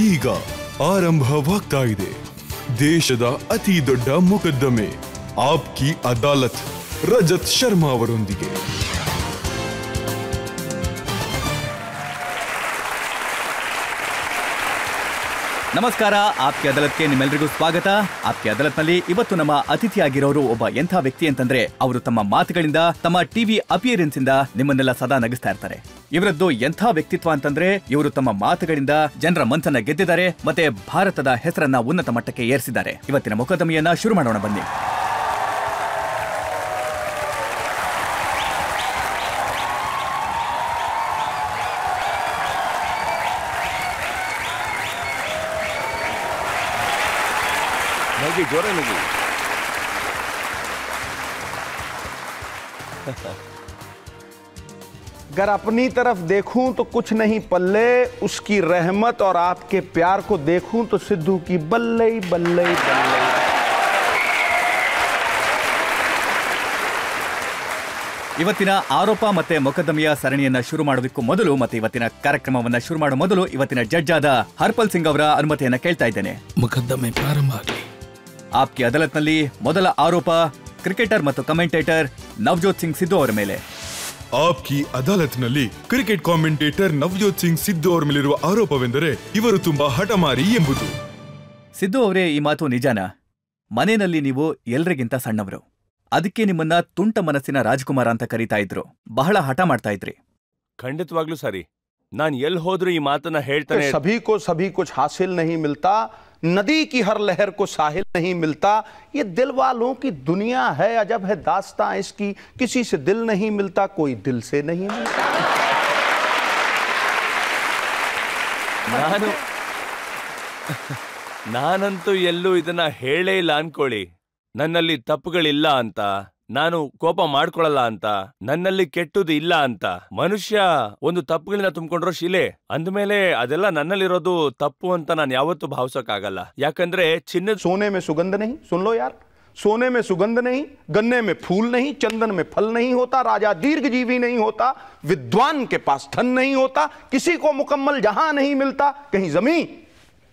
ಈಗ ಆರಂಭವಾಗ್ತಾ ಇದೆ ದೇಶದ ಅತಿ ದೊಡ್ಡ ಮೊಕದ್ದಮೆ ಆಪ್ಕಿ ಅದಾಲತ್ ರಜತ್ ಶರ್ಮಾ ಅವರೊಂದಿಗೆ. ನಮಸ್ಕಾರ, ಆಪ್ಕಿ ಅದಾಲತ್ಗೆ ನಿಮ್ಮೆಲ್ಲರಿಗೂ ಸ್ವಾಗತ. ಆಪ್ಕಿ ಅದಾಲತ್ನಲ್ಲಿ ಇವತ್ತು ನಮ್ಮ ಅತಿಥಿಯಾಗಿರೋರು ಒಬ್ಬ ಎಂಥ ವ್ಯಕ್ತಿ ಅಂತಂದ್ರೆ ಅವರು ತಮ್ಮ ಮಾತುಗಳಿಂದ, ತಮ್ಮ ಟಿವಿ ಅಪಿಯರೆನ್ಸ್ ಇಂದ ನಿಮ್ಮನ್ನೆಲ್ಲ ಸದಾ ನಗಿಸ್ತಾ ಇರ್ತಾರೆ. ಇವರದ್ದು ಎಂಥ ವ್ಯಕ್ತಿತ್ವ ಅಂತಂದ್ರೆ ಇವರು ತಮ್ಮ ಮಾತುಗಳಿಂದ ಜನರ ಮನಸ್ಸನ್ನ ಗೆದ್ದಿದ್ದಾರೆ, ಮತ್ತೆ ಭಾರತದ ಹೆಸರನ್ನ ಉನ್ನತ ಮಟ್ಟಕ್ಕೆ ಏರಿಸಿದ್ದಾರೆ. ಇವತ್ತಿನ ಮೊಕದ್ದಮೆಯನ್ನ ಶುರು ಮಾಡೋಣ ಬನ್ನಿ. जोरे लगी। अगर अपनी तरफ देखूं तो कुछ नहीं पल्ले, उसकी रहमत और आपके प्यार को देखूं तो सिद्धू की बल्ले बल्ले बल्ले। ಇವತ್ತಿನ ಆರೋಪ ಮತ್ತೆ ಮೊಕದ್ದಮೆಯ ಸರಣಿಯನ್ನ ಶುರು ಮಾಡೋದಕ್ಕೂ ಮೊದಲು ಮತ್ತೆ ಇವತ್ತಿನ ಕಾರ್ಯಕ್ರಮವನ್ನ ಶುರು ಮಾಡೋ ಮೊದಲು ಇವತ್ತಿನ ಜಡ್ಜ್ ಆದ ಹರ್ಪಲ್ ಸಿಂಗ್ ಅವರ ಅನುಮತಿಯನ್ನ ಕೇಳ್ತಾ ಇದ್ದೇನೆ. ಮೊಕದ್ದಮೆ ಪ್ರಾರಂಭ ಆಗಲಿ. ಆಪ್ಕಿ ಅದಾಲತ್ನಲ್ಲಿ ಮೊದಲ ಆರೋಪ ಕ್ರಿಕೆಟರ್ ಮತ್ತು ಕಮೆಂಟೇಟರ್ ನವಜೋತ್ ಸಿಂಗ್ ಸಿದ್ದು ಅವರ ಮೇಲೆ. ಆಪ್ಕಿ ಅದಾಲತ್ನಲ್ಲಿ ಕ್ರಿಕೆಟ್ ಕಾಮೆಂಟೇಟರ್ ನವಜೋತ್ ಸಿಂಗ್ ಸಿದ್ದು ಅವರ ಮೇಲಿರುವ ಆರೋಪವೆಂದರೆ ಇವರು ತುಂಬಾ ಹಠಮಾರಿ ಎಂಬುದು. ಸಿದ್ದು ಅವರೇ, ಈ ಮಾತು ನಿಜಾನಾ? ಮನೆಯಲ್ಲಿ ನೀವು ಎಲ್ರಿಗಿಂತ ಸಣ್ಣವರು, ಅದಕ್ಕೆ ನಿಮ್ಮನ್ನ ತುಂಟ ಮನಸ್ಸಿನ ರಾಜ್ಕುಮಾರ ಅಂತ ಕರೀತಾ ಇದ್ರು, ಬಹಳ ಹಠ ಮಾಡ್ತಾ ಇದ್ರಿ. ಖಂಡಿತವಾಗ್ಲೂ ಸರಿ. ನಾನ್ ಎಲ್ಲಿ ಹೋದ್ರೂ ಈ ಮಾತನ್ನ ಹೇಳ್ತಾನೆ. सभी कुछ हासिल नहीं मिलता, नदी की हर लहर को साहिल नहीं मिलता, ये दिल वालों की दुनिया है, अजब है दास्तां इसकी, किसी से दिल नहीं मिलता, कोई दिल से नहीं मिलता. ನಾನಂತೂ ಎಲ್ಲೂ ಇದನ್ನ ಹೇಳೇ ಇಲ್ಲ ಅನ್ಕೊಳ್ಳಿ. ನನ್ನಲ್ಲಿ ತಪ್ಪುಗಳಿಲ್ಲ ಅಂತ, ನಾನು ಕೋಪ ಮಾಡ್ಕೊಳಲ್ಲ ಅಂತ, ನನ್ನಲ್ಲಿ ಕೆಟ್ಟದ್ದು ಇಲ್ಲ ಅಂತ. ಮನುಷ್ಯ ಒಂದು ತಪ್ಪುಗಳಿಂದ ತುಂಬಿಕೊಂಡ್ರೋ ಶಿಲೆ ಅಂದ್ಮೇಲೆ ಅದೆಲ್ಲ ನನ್ನಲ್ಲಿರೋದು ತಪ್ಪು ಅಂತ ನಾನು ಯಾವತ್ತೂ ಭಾವಿಸೋಕ್ಕಾಗಲ್ಲ. ಯಾಕಂದ್ರೆ ಚಿನ್ನದ सोने में सुगंध नहीं, सुन लो यार, सोने में सुगंध नहीं, गन्ने में फूल नहीं, चंदन में फल नहीं होता, राजा दीर्घजीवी नहीं होता, विद्वान के पास धन नहीं होता, किसी को मुकम्मल जहां नहीं मिलता, कहीं जमीन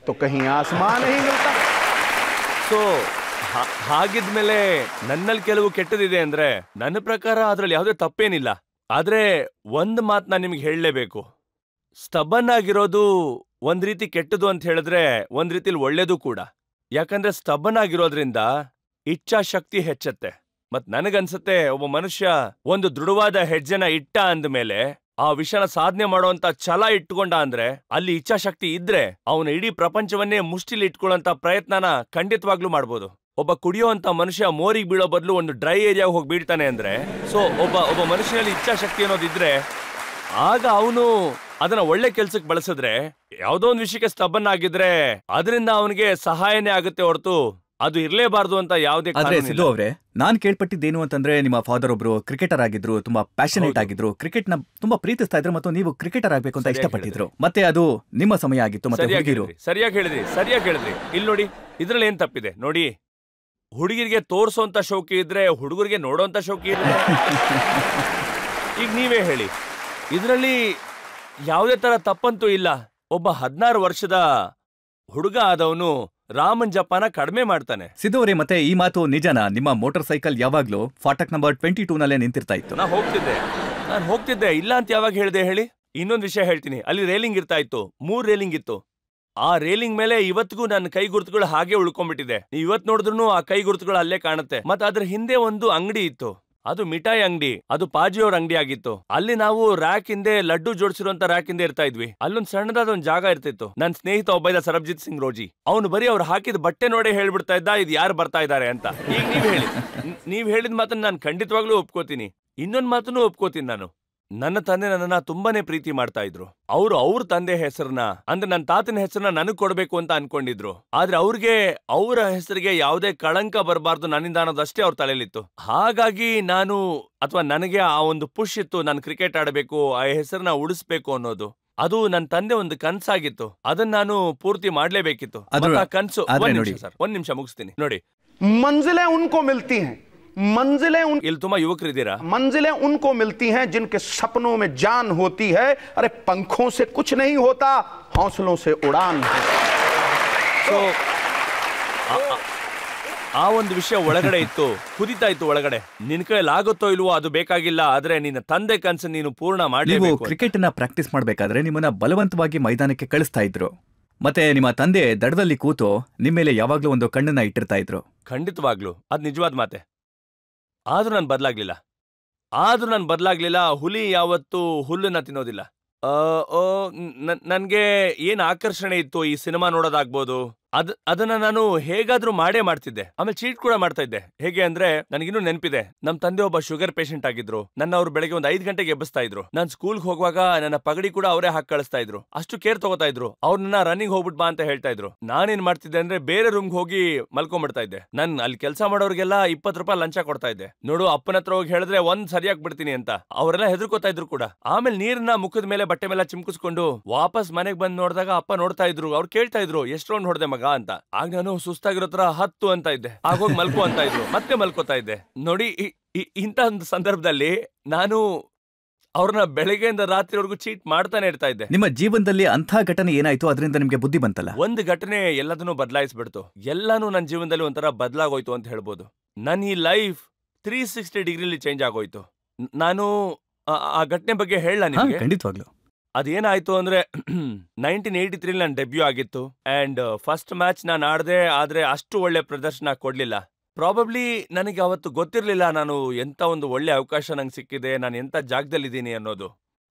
तो कहीं आसमान नहीं मिलता. ಸೊ ಹಾಗಿದ್ಮೇಲೆ ನನ್ನಲ್ಲಿ ಕೆಲವು ಕೆಟ್ಟದಿದೆ ಅಂದ್ರೆ ನನ್ನ ಪ್ರಕಾರ ಅದ್ರಲ್ಲಿ ಯಾವುದೇ ತಪ್ಪೇನಿಲ್ಲ. ಆದ್ರೆ ಒಂದ್ ಮಾತ್ ನಾನು ನಿಮ್ಗೆ ಹೇಳಲೇಬೇಕು. ಸ್ಟಬನ್ ಆಗಿರೋದು ಒಂದ್ ರೀತಿ ಕೆಟ್ಟದು ಅಂತ ಹೇಳಿದ್ರೆ ಒಂದ್ ರೀತಿಲಿ ಒಳ್ಳೇದು ಕೂಡ. ಯಾಕಂದ್ರೆ ಸ್ಟಬನ್ ಆಗಿರೋದ್ರಿಂದ ಇಚ್ಛಾಶಕ್ತಿ ಹೆಚ್ಚತ್ತೆ. ಮತ್ ನನಗನ್ಸತ್ತೆ ಒಬ್ಬ ಮನುಷ್ಯ ಒಂದು ದೃಢವಾದ ಹೆಜ್ಜೆನ ಇಟ್ಟ ಅಂದ್ಮೇಲೆ ಆ ವಿಷಯನ ಸಾಧನೆ ಮಾಡುವಂತ ಛಲ ಇಟ್ಕೊಂಡ ಅಂದ್ರೆ ಅಲ್ಲಿ ಇಚ್ಛಾಶಕ್ತಿ ಇದ್ರೆ ಅವನ ಇಡೀ ಪ್ರಪಂಚವನ್ನೇ ಮುಷ್ಟಿಲಿ ಇಟ್ಕೊಳ್ಳೋಂತ ಪ್ರಯತ್ನನ ಖಂಡಿತವಾಗ್ಲೂ ಮಾಡ್ಬೋದು. ಒಬ್ಬ ಕುಡಿಯುವಂತ ಮನುಷ್ಯ ಮೋರಿಗೆ ಬೀಳೋ ಬದಲು ಒಂದು ಡ್ರೈ ಏರಿಯಾಗ ಹೋಗಿ ಬೀಳ್ತಾನೆ ಅಂದ್ರೆ, ಸೊ ಒಬ್ಬ ಮನುಷ್ಯನಲ್ಲಿ ಇಚ್ಛಾಶಕ್ತಿ ಅನ್ನೋದಿದ್ರೆ ಆಗ ಅವನು ಅದನ್ನ ಒಳ್ಳೆ ಕೆಲ್ಸಕ್ಕೆ ಬಳಸಿದ್ರೆ, ಯಾವ್ದೋ ಒಂದು ವಿಷಯಕ್ಕೆ ಸ್ಟಬನ್ ಆಗಿದ್ರೆ ಅದರಿಂದ ಅವನಿಗೆ ಸಹಾಯನೇ ಆಗುತ್ತೆ ಹೊರತು ಅದು ಇರ್ಲೇಬಾರ್ದು ಅಂತ ಯಾವುದೇ. ಆದ್ರೆ ಸಿದ್ದು ಅವರೇ, ನಾನ್ ಕೇಳ್ಪಟ್ಟಿದ್ದೇನು ಅಂತಂದ್ರೆ ನಿಮ್ಮ ಫಾದರ್ ಒಬ್ರು ಕ್ರಿಕೆಟರ್ ಆಗಿದ್ರು, ತುಂಬಾ ಪ್ಯಾಷನೇಟ್ ಆಗಿದ್ರು, ಕ್ರಿಕೆಟ್ ನ ತುಂಬಾ ಪ್ರೀತಿಸ್ತಾ ಇದ್ರು ಮತ್ತು ನೀವು ಕ್ರಿಕೆಟರ್ ಆಗ್ಬೇಕು ಅಂತ ಇಷ್ಟಪಟ್ಟಿದ್ರು. ಮತ್ತೆ ಅದು ನಿಮ್ಮ ಸಮಯ ಆಗಿತ್ತು. ಮತ್ತೆ ಸರಿಯಾಗಿ ಹೇಳಿದ್ರಿ. ಇಲ್ಲಿ ನೋಡಿ, ಇದ್ರಲ್ಲಿ ಏನ್ ತಪ್ಪಿದೆ ನೋಡಿ. ಹುಡುಗಿರಿಗೆ ತೋರ್ಸೋಂತ ಶೌಕಿ ಇದ್ರೆ ಹುಡುಗರಿಗೆ ನೋಡೋಂತ ಶೌಕಿ ಇದ್ರೆ ಈಗ ನೀವೇ ಹೇಳಿ, ಇದ್ರಲ್ಲಿ ಯಾವುದೇ ತರ ತಪ್ಪಂತೂ ಇಲ್ಲ. ಒಬ್ಬ 16 ವರ್ಷದ ಹುಡುಗ ಆದವನು ರಾಮನ್ ಜಪಾನ ಕಡಿಮೆ ಮಾಡ್ತಾನೆ. ಸಿದ್ದು ಅವರೇ, ಮತ್ತೆ ಈ ಮಾತು ನಿಜನಾ? ನಿಮ್ಮ ಮೋಟಾರ್ ಸೈಕಲ್ ಯಾವಾಗ್ಲೂ ಫಾಟಕ್ ನಂಬರ್ 22 ನಲ್ಲೇ ನಿಂತಿರ್ತಾ ಇತ್ತು. ನಾನು ಹೋಗ್ತಿದ್ದೆ ಇಲ್ಲ ಅಂತ ಯಾವಾಗ ಹೇಳಿದೆ ಹೇಳಿ? ಇನ್ನೊಂದು ವಿಷಯ ಹೇಳ್ತೀನಿ. ಅಲ್ಲಿ ರೇಲಿಂಗ್ ಇರ್ತಾ ಇತ್ತು, 3 ರೇಲಿಂಗ್ ಇತ್ತು. ಆ ರೇಲಿಂಗ್ ಮೇಲೆ ಇವತ್ತಿಗೂ ನನ್ನ ಕೈ ಗುರುತುಗಳು ಹಾಗೆ ಉಳ್ಕೊಂಡ್ಬಿಟ್ಟಿದೆ. ನೀವು ಇವತ್ ನೋಡಿದ್ರು ಆ ಕೈ ಗುರುತುಗಳು ಅಲ್ಲೇ ಕಾಣುತ್ತೆ. ಮತ್ತೆ ಅದ್ರ ಹಿಂದೆ ಒಂದು ಅಂಗಡಿ ಇತ್ತು, ಅದು ಮಿಠಾಯಿ ಅಂಗಡಿ, ಅದು ಪಾಜಿಯವ್ರ ಅಂಗಡಿ ಆಗಿತ್ತು. ಅಲ್ಲಿ ನಾವು ರ್ಯಾಕ್ ಹಿಂದೆ ಲಡ್ಡು ಜೋಡಿಸಿರುವಂತ ರ್ಯಾಕ್ ಹಿಂದೆ ಇರ್ತಾ ಇದ್ವಿ. ಅಲ್ಲೊಂದ್ ಸಣ್ಣದಾದ ಒಂದ್ ಜಾಗ ಇರ್ತಿತ್ತು. ನನ್ನ ಸ್ನೇಹಿತ ಒಬ್ಬ ಇದ್ದ, ಸರ್ಬ್ಜಿತ್ ಸಿಂಗ್ ರೋಜಿ. ಅವನು ಬರೀ ಅವ್ರು ಹಾಕಿದ ಬಟ್ಟೆ ನೋಡೇ ಹೇಳ್ಬಿಡ್ತಾ ಇದ್ದ ಇದು ಯಾರು ಬರ್ತಾ ಇದಾರೆ ಅಂತ. ಈಗ ನೀವ್ ಹೇಳಿದ ಮಾತನ್ನ ನಾನು ಖಂಡಿತವಾಗ್ಲೂ ಒಪ್ಕೋತೀನಿ. ಇನ್ನೊಂದ್ ಮಾತನ್ನು ಒಪ್ಕೋತೀನಿ. ನನ್ನ ತಂದೆ ನನ್ನನ್ನ ತುಂಬಾನೇ ಪ್ರೀತಿ ಮಾಡ್ತಾ ಇದ್ರು. ಅವ್ರ ತಂದೆ ಹೆಸರನ್ನ ಅಂದ್ರೆ ನನ್ನ ತಾತನ ಹೆಸರನ್ನ ನನಗ್ ಕೊಡ್ಬೇಕು ಅಂತ ಅನ್ಕೊಂಡಿದ್ರು. ಆದ್ರೆ ಅವ್ರಿಗೆ ಅವರ ಹೆಸರಿಗೆ ಯಾವುದೇ ಕಳಂಕ ಬರಬಾರ್ದು ನನ್ನಿಂದ ಅನ್ನೋದಷ್ಟೇ ಅವ್ರ ತಲೆಯಲ್ಲಿತ್ತು. ಹಾಗಾಗಿ ನನಗೆ ಆ ಒಂದು ಪುಷ್ ಇತ್ತು, ನಾನು ಕ್ರಿಕೆಟ್ ಆಡಬೇಕು, ಆ ಹೆಸರನ್ನ ಉಳಿಸ್ಬೇಕು ಅನ್ನೋದು. ಅದು ನನ್ನ ತಂದೆ ಒಂದು ಕನ್ಸಾಗಿತ್ತು. ಅದನ್ನ ನಾನು ಪೂರ್ತಿ ಮಾಡ್ಲೇಬೇಕಿತ್ತು. ಕನ್ಸು ಒಂದ್ ನಿಮಿಷ ಮುಗಿಸ್ತೀನಿ ನೋಡಿ. ಮಂಜಿಲೆ ಉನ್ಕೋ ಮಿಲ್ತಿ ಹೈ, मंजिलें ಇಲ್ಲಿ ತುಂಬಾ ಯುವಕರಿದ್ದೀರಾ. मंजिलें उनको मिलती हैं जिनके सपनों में जान होती है. अरे पंखों से कुछ नहीं होता, हौसलों से उड़ान है. ಸೊ ಆ ಒಂದು ವಿಷಯ ಒಳಗಡೆ ಇತ್ತು, ಕುದಿತಾ ಇತ್ತು ಒಳಗಡೆ. ನಿನ್ ಕೈಯಲ್ಲಿ ಆಗುತ್ತೋ ಇಲ್ವೋ ಅದು ಬೇಕಾಗಿಲ್ಲ, ಆದ್ರೆ ನಿನ್ನ ತಂದೆ ಕನಸು ನೀನು ಪೂರ್ಣ ನೀವು ಮಾಡಲೇಬೇಕು. ಕ್ರಿಕೆಟ್ ನ ಪ್ರಾಕ್ಟೀಸ್ ಮಾಡ್ಬೇಕಾದ್ರೆ ನಿಮ್ಮನ್ನ ಬಲವಂತವಾಗಿ ಮೈದಾನಕ್ಕೆ ಕಳಿಸ್ತಾ ಇದ್ರು. ಮತ್ತೆ ನಿಮ್ಮ ತಂದೆ ದಡದಲ್ಲಿ ಕೂತು ನಿಮ್ಮ ಮೇಲೆ ಯಾವಾಗ್ಲೂ ಒಂದು ಕಣ್ಣನ್ನ ಇಟ್ಟಿರ್ತಾ ಇದ್ರು. ಖಂಡಿತವಾಗ್ಲು ಅದ್ ನಿಜವಾದ ಮಾತೆ. ಆದ್ರೂ ನಾನು ಬದಲಾಗ್ಲಿಲ್ಲ. ಹುಲಿ ಯಾವತ್ತೂ ಹುಲ್ಲನ್ನ ತಿನ್ನೋದಿಲ್ಲ. ನನ್ಗೆ ಏನ್ ಆಕರ್ಷಣೆ ಇತ್ತು ಈ ಸಿನಿಮಾ ನೋಡೋದಾಗ್ಬೋದು, ಅದನ್ನ ನಾನು ಹೇಗಾದ್ರೂ ಮಾಡೇ ಮಾಡ್ತಿದ್ದೆ. ಆಮೇಲೆ ಚೀಟ್ ಕೂಡ ಮಾಡ್ತಾ ಇದ್ದೆ. ಹೇಗೆ ಅಂದ್ರೆ ನನಗಿನ್ನೂ ನೆನಪಿದೆ, ನಮ್ ತಂದೆ ಒಬ್ಬ ಶುಗರ್ ಪೇಷಂಟ್ ಆಗಿದ್ರು. ನನ್ನ ಅವ್ರು ಬೆಳಗ್ಗೆ ಒಂದು 5 ಗಂಟೆಗೆ ಎಬ್ಬಿಸ್ತಾ ಇದ್ರು. ನಾನ್ ಸ್ಕೂಲ್ಗೆ ಹೋಗುವಾಗ ನನ್ನ ಪಗಡಿ ಕೂಡ ಅವರೇ ಹಾಕಿ ಕಳಿಸ್ತಾ ಇದ್ರು. ಅಷ್ಟು ಕೇರ್ ತಗೋತಾ ಇದ್ರು. ಅವ್ರನ್ನ ರನ್ನಿಂಗ್ ಹೋಗ್ಬಿಟ್ ಬಾ ಅಂತ ಹೇಳ್ತಾ ಇದ್ರು. ನಾನೇನ್ ಮಾಡ್ತಿದ್ದೆ ಅಂದ್ರೆ ಬೇರೆ ರೂಮ್ಗೆ ಹೋಗಿ ಮಲ್ಕೊಂಡ್ಬಿಡ್ತಾ ಇದ್ದೆ. ನಾನು ಅಲ್ಲಿ ಕೆಲಸ ಮಾಡೋರ್ಗೆಲ್ಲ 20 ರೂಪಾಯಿ ಲಂಚ ಕೊಡ್ತಾ ಇದ್ದೆ. ನೋಡು, ಅಪ್ಪನ ಹತ್ರ ಹೋಗಿ ಹೇಳಿದ್ರೆ ಒಂದ್ ಸರಿಯಾಗಿ ಬಿಡ್ತೀನಿ ಅಂತ. ಅವರೆಲ್ಲ ಹೆದರ್ಕೋತಾ ಇದ್ರು ಕೂಡ. ಆಮೇಲೆ ನೀರನ್ನ ಮುಖದ ಮೇಲೆ ಬಟ್ಟೆ ಮೇಲೆ ಚಿಮ್ಕಿಸ್ಕೊಂಡು ವಾಪಸ್ ಮನೆಗ್ ಬಂದ್ ನೋಡಿದಾಗ ಅಪ್ಪ ನೋಡ್ತಾ ಇದ್ರು. ಅವ್ರು ಕೇಳ್ತಾ ಇದ್ರು, ಎಷ್ಟು ರೌಂಡ್ ಹೊಡೆದೆ ಮಗ ಅಂತ. ಆಗ ನಾನು ಸುಸ್ತಾಗಿರೋ ತರ 10 ಅಂತ ಇದ್ದೆ. ಆಗೋಗಿ ಮಲ್ಕೋ ಅಂತ ಇದ್ರು. ಮತ್ತೆ ಮಲ್ಕೋತಾ ಇದ್ದೆ. ನೋಡಿ, ಇಂಥ ಒಂದು ಸಂದರ್ಭದಲ್ಲಿ ನಾನು ಅವ್ರನ್ನ ಬೆಳಗ್ಗೆಯಿಂದ ರಾತ್ರಿವರೆಗೂ ಚೀಟ್ ಮಾಡ್ತಾನೆ ಇರ್ತಾ ಇದ್ದೆ. ನಿಮ್ಮ ಜೀವನದಲ್ಲಿ ಅಂಥ ಘಟನೆ ಏನಾಯ್ತು, ಅದರಿಂದ ನಿಮ್ಗೆ ಬುದ್ಧಿ ಬಂತಲ್ಲ? ಒಂದು ಘಟನೆ ಎಲ್ಲದನ್ನೂ ಬದಲಾಯಿಸ್ಬಿಡ್ತು. ಎಲ್ಲಾನು ನನ್ನ ಜೀವನದಲ್ಲಿ ಒಂಥರ ಬದಲಾಗೋಯ್ತು ಅಂತ ಹೇಳ್ಬೋದು. ನನ್ನ ಈ ಲೈಫ್ 360 ಡಿಗ್ರಿಲಿ ಚೇಂಜ್ ಆಗೋಯ್ತು. ನಾನು ಆ ಘಟನೆ ಬಗ್ಗೆ ಹೇಳ ನಿಮ್ಗೆ? ಖಂಡಿತವಾಗ್ಲು. ಅದೇನಾಯ್ತು ಅಂದ್ರೆ 1983 ನನ್ನ ಡೆಬ್ಯೂ ಆಗಿತ್ತು. ಅಂಡ್ ಫಸ್ಟ್ ಮ್ಯಾಚ್ ನಾನು ಆಡ್ದೆ, ಆದ್ರೆ ಅಷ್ಟು ಒಳ್ಳೆ ಪ್ರದರ್ಶನ ಕೊಡ್ಲಿಲ್ಲ. ಪ್ರಾಬಬ್ಲಿ ನನಗೆ ಅವತ್ತು ಗೊತ್ತಿರ್ಲಿಲ್ಲ ನಾನು ಎಂತ ಒಂದು ಒಳ್ಳೆ ಅವಕಾಶ ನಂಗೆ ಸಿಕ್ಕಿದೆ, ನಾನು ಎಂತ ಜಾಗದಲ್ಲಿದ್ದೀನಿ ಅನ್ನೋದು.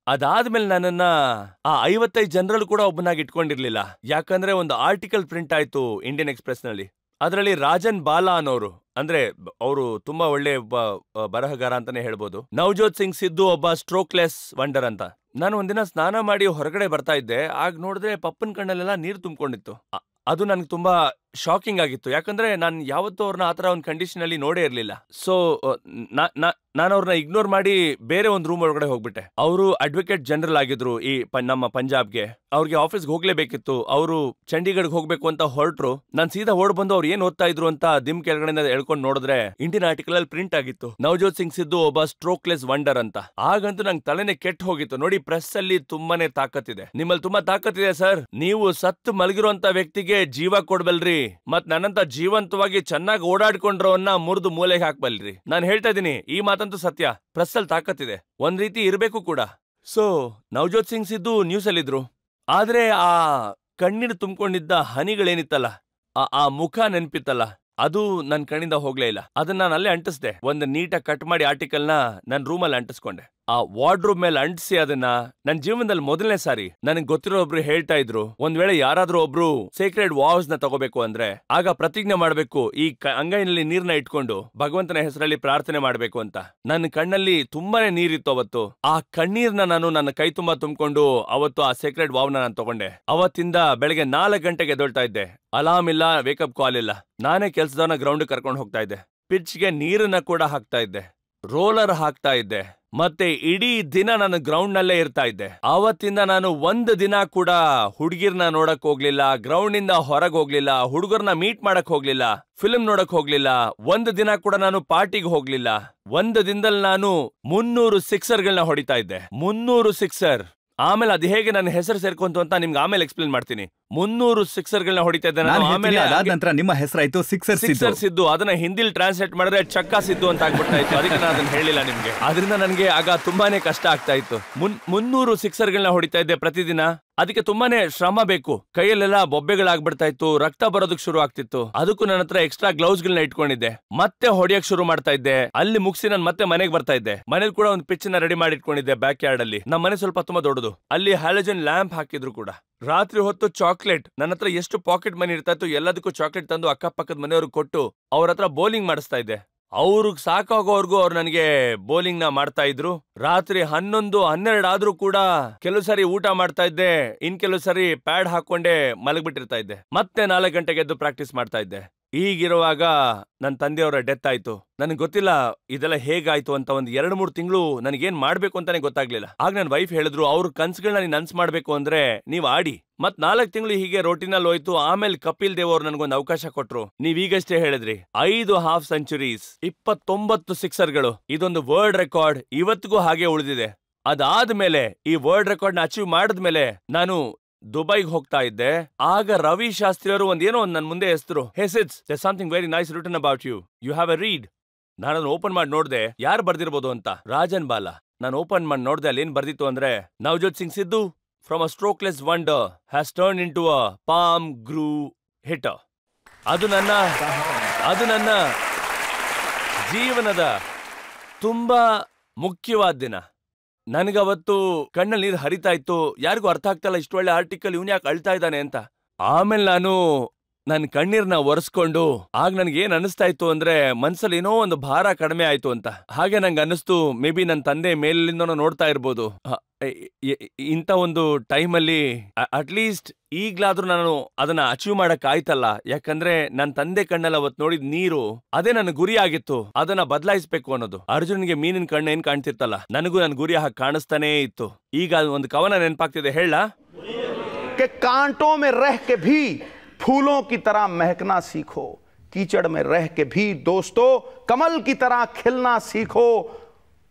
ಅದಾದ್ಮೇಲೆ ನನ್ನನ್ನ ಆ 55 ಜನರಲ್ಲೂ ಕೂಡ ಒಬ್ಬನಾಗಿ ಇಟ್ಕೊಂಡಿರ್ಲಿಲ್ಲ. ಯಾಕಂದ್ರೆ ಒಂದು ಆರ್ಟಿಕಲ್ ಪ್ರಿಂಟ್ ಆಯ್ತು ಇಂಡಿಯನ್ ಎಕ್ಸ್‌ಪ್ರೆಸ್ ನಲ್ಲಿ. ಅದರಲ್ಲಿ ರಾಜನ್ ಬಾಲಾ ಅನ್ನೋರು, ಅಂದ್ರೆ ಅವರು ತುಂಬಾ ಒಳ್ಳೆ ಒಬ್ಬ ಬರಹಗಾರ ಅಂತಾನೆ ಹೇಳ್ಬೋದು. ನವಜೋತ್ ಸಿಂಗ್ ಸಿದ್ದು ಒಬ್ಬ ಸ್ಟ್ರೋಕ್ಲೆಸ್ ವಂಡರ್ ಅಂತ. ನಾನು ಒಂದಿನ ಸ್ನಾನ ಮಾಡಿ ಹೊರಗಡೆ ಬರ್ತಾ ಇದ್ದೆ. ಆಗ ನೋಡಿದ್ರೆ ಪಪ್ಪನ್ ಕಣ್ಣಲ್ಲೆಲ್ಲ ನೀರು ತುಂಬಿಕೊಂಡಿತ್ತು. ಅದು ನನ್ಗೆ ತುಂಬಾ ಶಾಕಿಂಗ್ ಆಗಿತ್ತು. ಯಾಕಂದ್ರೆ ನಾನು ಯಾವತ್ತೂ ಅವ್ರನ್ನ ಆತರ ಒಂದು ಕಂಡೀಷನ್ ಅಲ್ಲಿ ನೋಡೇ ಇರ್ಲಿಲ್ಲ. ಸೊ ನಾನು ಅವ್ರನ್ನ ಇಗ್ನೋರ್ ಮಾಡಿ ಬೇರೆ ಒಂದು ರೂಮ್ ಒಳಗಡೆ ಹೋಗ್ಬಿಟ್ಟೆ. ಅವರು ಅಡ್ವೊಕೇಟ್ ಜನರಲ್ ಆಗಿದ್ರು ಈ ನಮ್ಮ ಪಂಜಾಬ್ಗೆ. ಅವ್ರಿಗೆ ಆಫೀಸ್ಗೆ ಹೋಗ್ಲೇಬೇಕಿತ್ತು. ಅವರು ಚಂಡೀಗಢ್ಗೆ ಹೋಗ್ಬೇಕು ಅಂತ ಹೊರಟ್ರು. ನಾನು ಸೀದಾ ಓಡ್ ಬಂದು ಅವ್ರು ಏನ್ ಓದ್ತಾ ಇದ್ರು ಅಂತ ದಿಮ್ ಕೆಳಗಡೆ ಹೇಳ್ಕೊಂಡು ನೋಡಿದ್ರೆ ಇಂಡಿಯನ್ ಆರ್ಟಿಕಲ್ ಅಲ್ಲಿ ಪ್ರಿಂಟ್ ಆಗಿತ್ತು, ನವಜೋತ್ ಸಿಂಗ್ ಸಿದ್ದು ಒಬ್ಬ ಸ್ಟ್ರೋಕ್ಲೆಸ್ ವಂಡರ್ ಅಂತ. ಆಗಂತೂ ನಂಗೆ ತಲೆನೇ ಕೆಟ್ಟ ಹೋಗಿತ್ತು. ನೋಡಿ, ಪ್ರೆಸ್ ಅಲ್ಲಿ ತುಂಬಾನೇ ತಾಕತ್ತಿದೆ. ನಿಮ್ಮಲ್ಲಿ ತುಂಬಾ ತಾಕತ್ತಿದೆ ಸರ್. ನೀವು ಸತ್ತು ಮಲಗಿರುವಂತ ವ್ಯಕ್ತಿಗೆ ಜೀವ ಕೊಡ್ಬಲ್ರಿ, ಮತ್ ನನ್ನಂತ ಜೀವಂತವಾಗಿ ಚೆನ್ನಾಗಿ ಓಡಾಡ್ಕೊಂಡ್ರವನ್ನ ಮುರಿದು ಮೂಲೆಗೆ ಹಾಕ್ಬಲ್ರಿ. ನಾನು ಹೇಳ್ತಾ ಇದೀನಿ, ಈ ಮಾತಂತೂ ಸತ್ಯ. ಪ್ರೆಸ್ ಅಲ್ಲಿ ತಾಕತ್ತಿದೆ, ಒಂದ್ ರೀತಿ ಇರ್ಬೇಕು ಕೂಡ. ಸೊ ನವಜೋತ್ ಸಿಂಗ್ ಸಿದ್ದು ನ್ಯೂಸ್ ಅಲ್ಲಿದ್ರು. ಆದ್ರೆ ಆ ಕಣ್ಣೀರು ತುಂಬಿಕೊಂಡಿದ್ದ ಹನಿಗಳೇನಿತ್ತಲ್ಲ, ಆ ಮುಖ ನೆನ್ಪಿತ್ತಲ್ಲ, ಅದು ನನ್ ಕಣ್ಣಿಂದ ಹೋಗ್ಲೇ ಇಲ್ಲ. ಅದನ್ನ ನಾನು ಅಲ್ಲೇ ಅಂಟಿಸ್ದೆ. ಒಂದು ನೀಟಾಗಿ ಕಟ್ ಮಾಡಿ ಆರ್ಟಿಕಲ್ನ ನನ್ನ ರೂಮಲ್ಲಿ ಅಂಟಿಸ್ಕೊಂಡೆ. ಆ ವಾರ್ಡ್ರೋಬ್ ಮೇಲೆ ಅಂಟಿಸಿ ಅದನ್ನ ನನ್ನ ಜೀವನದಲ್ಲಿ ಮೊದಲನೇ ಸಾರಿ ನನಗೆ ಗೊತ್ತಿರೋ ಒಬ್ರು ಹೇಳ್ತಾ ಇದ್ರು, ಒಂದ್ ವೇಳೆ ಯಾರಾದ್ರೂ ಒಬ್ರು ಸೇಕ್ರೆಡ್ ವಾವ್ಸ್ ನ ತಗೋಬೇಕು ಅಂದ್ರೆ ಆಗ ಪ್ರತಿಜ್ಞೆ ಮಾಡ್ಬೇಕು, ಈ ಅಂಗೈನಲ್ಲಿ ನೀರ್ನ ಇಟ್ಕೊಂಡು ಭಗವಂತನ ಹೆಸರಲ್ಲಿ ಪ್ರಾರ್ಥನೆ ಮಾಡ್ಬೇಕು ಅಂತ. ನನ್ನ ಕಣ್ಣಲ್ಲಿ ತುಂಬಾನೇ ನೀರಿತ್ತು ಅವತ್ತು. ಆ ಕಣ್ಣೀರ್ನ ನಾನು ನನ್ನ ಕೈ ತುಂಬಾ ತುಂಬಿಕೊಂಡು ಅವತ್ತು ಆ ಸೇಕ್ರೆಡ್ ವಾವ್ ನಾನು ತಗೊಂಡೆ. ಅವತ್ತಿಂದ ಬೆಳಗ್ಗೆ 4 ಗಂಟೆಗೆ ಎದ್ದೇಳ್ತಾ ಇದ್ದೆ. ಅಲಾರ್ಮ್ ಇಲ್ಲ, ವೇಕಪ್ ಕಾಲ್ ಇಲ್ಲ. ನಾನೇ ಕೆಲ್ಸದವನ್ನ ಗ್ರೌಂಡ್ ಕರ್ಕೊಂಡು ಹೋಗ್ತಾ ಇದ್ದೆ. ಪಿಚ್ಗೆ ನೀರನ್ನ ಕೂಡ ಹಾಕ್ತಾ ಇದ್ದೆ, ರೋಲರ್ ಹಾಕ್ತಾ ಇದ್ದೆ. ಮತ್ತೆ ಇಡೀ ದಿನ ನಾನು ಗ್ರೌಂಡ್ ನಲ್ಲೇ ಇರ್ತಾ ಇದ್ದೆ. ಆವತ್ತಿಂದ ನಾನು ಒಂದು ದಿನ ಕೂಡ ಹುಡುಗಿರ್ನ ನೋಡಕ್ ಹೋಗ್ಲಿಲ್ಲ, ಗ್ರೌಂಡ್ ನಿಂದ ಹೊರಗೆ ಹೋಗ್ಲಿಲ್ಲ, ಹುಡುಗರ್ನ ಮೀಟ್ ಮಾಡಕ್ ಹೋಗ್ಲಿಲ್ಲ, ಫಿಲ್ಮ್ ನೋಡಕ್ ಹೋಗ್ಲಿಲ್ಲ. ಒಂದು ದಿನ ಕೂಡ ನಾನು ಪಾರ್ಟಿಗೆ ಹೋಗ್ಲಿಲ್ಲ. ಒಂದು ದಿನದಲ್ಲಿ ನಾನು 300 ಸಿಕ್ಸರ್ಗಳನ್ನ ಹೊಡಿತಾ ಇದ್ದೆ. 300 ಸಿಕ್ಸರ್. ಆಮೇಲೆ ಅದು ಹೇಗೆ ನನ್ನ ಹೆಸರು ಸೇರ್ಕೊಂತು ಅಂತ ನಿಮ್ಗೆ ಆಮೇಲೆ ಎಕ್ಸ್ಪ್ಲೇನ್ ಮಾಡ್ತೀನಿ. 300 ಸಿಕ್ಸರ್ಗಳನ್ನ ಹೊಡಿತಾ ಇದ್ದೆ ನಾನು. ಆಮೇಲೆ ಅದಾದ ನಂತರ ನಿಮ್ಮ ಹೆಸರಾಯ್ತು ಸಿಕ್ಸರ್ ಸಿದ್ದು. ಅದನ್ನ ಹಿಂದಿಲ್ ಟ್ರಾನ್ಸ್ಲೇಟ್ ಮಾಡಿದ್ರೆ ಚಕ್ಕಾ ಸಿದ್ದು ಅಂತ ಆಗ್ಬಿಡ್ತಾ ಇತ್ತು. ಅದಕ್ಕೆ ನಾನು ಅದನ್ನ ಹೇಳಿಲ್ಲ ನಿಮ್ಗೆ. ಅದರಿಂದ ನನಗೆ ಆಗ ತುಂಬಾನೇ ಕಷ್ಟ ಆಗ್ತಾ ಇತ್ತು. 300 ಸಿಕ್ಸರ್ಗಳನ್ನ ಹೊಡಿತಾ ಇದ್ದೆ ಪ್ರತಿದಿನ. ಅದಕ್ಕೆ ತುಂಬಾನೇ ಶ್ರಮ ಬೇಕು. ಕೈಯಲ್ಲೆಲ್ಲ ಬೊಬ್ಬೆಗಳಾಗ್ಬಿಡ್ತಾ ಇತ್ತು, ರಕ್ತ ಬರೋದಕ್ಕೆ ಶುರು ಆಗ್ತಿತ್ತು. ಅದಕ್ಕೂ ನನ್ನ ಹತ್ರ ಎಕ್ಸ್ಟ್ರಾ ಗ್ಲೌಸ್ ಗಳನ್ನ ಇಟ್ಕೊಂಡಿದ್ದೆ. ಮತ್ತೆ ಹೊಡಿಯಕ್ ಶುರು ಮಾಡ್ತಾ ಇದ್ದೆ. ಅಲ್ಲಿ ಮುಗಿಸಿ ನಾನು ಮತ್ತೆ ಮನೆಗೆ ಬರ್ತಾ ಇದ್ದೆ. ಮನೇಲಿ ಕೂಡ ಒಂದು ಪಿಚ್ ನ ರೆಡಿ ಮಾಡಿ ಇಟ್ಕೊಂಡಿದ್ದೆ ಬ್ಯಾಕ್ ಯಾರ್ಡ್ ಅಲ್ಲಿ. ನಮ್ಮ ಮನೆ ಸ್ವಲ್ಪ ತುಂಬಾ ದೊಡ್ಡದು. ಅಲ್ಲಿ ಹ್ಯಾಲೋಜನ್ ಲ್ಯಾಂಪ್ ಹಾಕಿದ್ರು ಕೂಡ. ರಾತ್ರಿ ಹೊತ್ತು ಚಾಕ್ಲೇಟ್, ನನ್ನ ಹತ್ರ ಎಷ್ಟು ಪಾಕೆಟ್ ಮನಿ ಇರ್ತಾ ಇತ್ತು ಎಲ್ಲದಕ್ಕೂ ಚಾಕ್ಲೇಟ್ ತಂದು ಅಕ್ಕಪಕ್ಕದ ಮನೆಯವ್ರಿಗೆ ಕೊಟ್ಟು ಅವ್ರ ಹತ್ರ ಬೌಲಿಂಗ್ ಮಾಡಿಸ್ತಾ ಇದ್ದೆ. ಅವ್ರಿಗೆ ಸಾಕಾಗೋವರೆಗೂ ಅವ್ರು ನನಗೆ ಬೌಲಿಂಗ್ ನ ಮಾಡ್ತಾ ಇದ್ರು. ರಾತ್ರಿ 11, 12 ಆದ್ರೂ ಕೂಡ ಕೆಲವು ಸರಿ ಊಟ ಮಾಡ್ತಾ ಇದ್ದೆ, ಕೆಲವು ಸರಿ ಪ್ಯಾಡ್ ಹಾಕೊಂಡೆ ಮಲಗ್ಬಿಟ್ಟಿರ್ತಾ ಇದ್ದೆ. ಮತ್ತೆ 4 ಗಂಟೆಗೆ ಎದ್ದು ಪ್ರಾಕ್ಟೀಸ್ ಮಾಡ್ತಾ ಇದ್ದೆ. ಈಗಿರುವಾಗ ನನ್ನ ತಂದೆಯವರ ಡೆತ್ ಆಯ್ತು. ನನಗೆ ಗೊತ್ತಿಲ್ಲ ಇದೆಲ್ಲ ಹೇಗಾಯ್ತು ಅಂತ. ಒಂದು 2-3 ತಿಂಗಳು ನನಗೇನ್ ಮಾಡ್ಬೇಕು ಅಂತಾನೆ ಗೊತ್ತಾಗ್ಲಿಲ್ಲ. ಆಗ ನನ್ನ ವೈಫ್ ಹೇಳಿದ್ರು, ಅವ್ರ ಕನ್ಸುಗಳನ್ನ ನೀನ್ ನನ್ಸ್ ಮಾಡ್ಬೇಕು ಅಂದ್ರೆ ನೀವ್ ಆಡಿ. ಮತ್ 4 ತಿಂಗಳು ಹೀಗೆ ರೋಟಿನಲ್ಲಿ ಹೋಯ್ತು. ಆಮೇಲೆ ಕಪಿಲ್ ದೇವ್ ಅವ್ರು ನನಗೊಂದು ಅವಕಾಶ ಕೊಟ್ರು. ನೀವೀಗಷ್ಟೇ ಹೇಳಿದ್ರಿ 5 ಹಾಫ್ ಸೆಂಚುರೀಸ್, 29 ಸಿಕ್ಸರ್ಗಳು, ಇದೊಂದು ವರ್ಲ್ಡ್ ರೆಕಾರ್ಡ್ ಇವತ್ತಿಗೂ ಹಾಗೆ ಉಳಿದಿದೆ. ಅದಾದ್ಮೇಲೆ ಈ ವರ್ಲ್ಡ್ ರೆಕಾರ್ಡ್ ನ ಅಚೀವ್ ಮಾಡಿದ್ಮೇಲೆ ನಾನು ದುಬೈಗೆ ಹೋಗ್ತಾ ಇದ್ದೆ. ಆಗ ರವಿ ಶಾಸ್ತ್ರಿ ಅವರು ಒಂದೇನೋ ನನ್ ಮುಂದೆ ಹೆಸರು, hey Sids, there something very nice written about you, you have a read. ನಾನು ಅದನ್ನ ಓಪನ್ ಮಾಡಿ ನೋಡ್ದೆ, ಯಾರು ಬರ್ದಿರ್ಬೋದು ಅಂತ. ರಾಜನ್ ಬಾಲ. ನಾನು ಓಪನ್ ಮಾಡಿ ನೋಡ್ದೆ, ಅಲ್ಲಿ ಏನ್ ಬರ್ದಿತ್ತು ಅಂದ್ರೆ, Navjot Singh Sidhu from a strokeless wonder has turn into a palm grove hitter. ಅದು ನನ್ನ ಜೀವನದ ತುಂಬಾ ಮುಖ್ಯವಾದ ದಿನ. ನನಗವತ್ತು ಕಣ್ಣಲ್ಲಿ ನೀರು ಹರಿತಾ ಇತ್ತು. ಯಾರಿಗೂ ಅರ್ಥ ಆಗ್ತಾ ಇಲ್ಲ, ಇಷ್ಟು ಒಳ್ಳೆ ಆರ್ಟಿಕಲ್ ಇವನ್ ಯಾಕೆ ಅಳ್ತಾ ಇದ್ದಾನೆ ಅಂತ. ಆಮೇಲೆ ನಾನು ನನ್ನ ಕಣ್ಣೀರ್ನ ಒರೆಸ್ಕೊಂಡು, ಆಗ ನನ್ಗೇನ್ ಅನಿಸ್ತಾ ಇತ್ತು ಅಂದ್ರೆ, ಮನ್ಸಲ್ಲಿ ಏನೋ ಒಂದು ಭಾರ ಕಡಿಮೆ ಆಯ್ತು ಅಂತ. ಹಾಗೆ ನಂಗೆ ಅನ್ನಿಸ್ತು, ಮೇ ಬಿ ನನ್ನ ತಂದೆ ಮೇಲಿಂದ ನೋಡ್ತಾ ಇರ್ಬೋದು. ಇಂಥ ಒಂದು ಟೈಮಲ್ಲಿ ಅಟ್ಲೀಸ್ಟ್ ಈಗ್ಲಾದ್ರೂ ನಾನು ಅದನ್ನ ಅಚೀವ್ ಮಾಡಕ್ ಆಯ್ತಲ್ಲ. ಯಾಕಂದ್ರೆ ನನ್ನ ತಂದೆ ಕಣ್ಣಲ್ಲಿ ಅವತ್ತು ನೋಡಿದ ನೀರು, ಅದೇ ನನ್ನ ಗುರಿ ಆಗಿತ್ತು. ಅದನ್ನ ಬದಲಾಯಿಸ್ಬೇಕು ಅನ್ನೋದು. ಅರ್ಜುನ್ಗೆ ಮೀನಿನ ಕಣ್ಣು ಏನ್ ಕಾಣ್ತಿರ್ತಲ್ಲ, ನನಗೂ ನನ್ನ ಗುರಿ ಹಾಗೆ ಕಾಣಿಸ್ತಾನೇ ಇತ್ತು. ಈಗ ಒಂದು ಕವನ ನೆನಪಾಗ್ತಿದೆ, ಹೇಳ. कांटों में रह के भी फूलों की तरह महकना सीखो, कीचड़ में रह के भी दोस्तों कमल की तरह खिलना सीखो.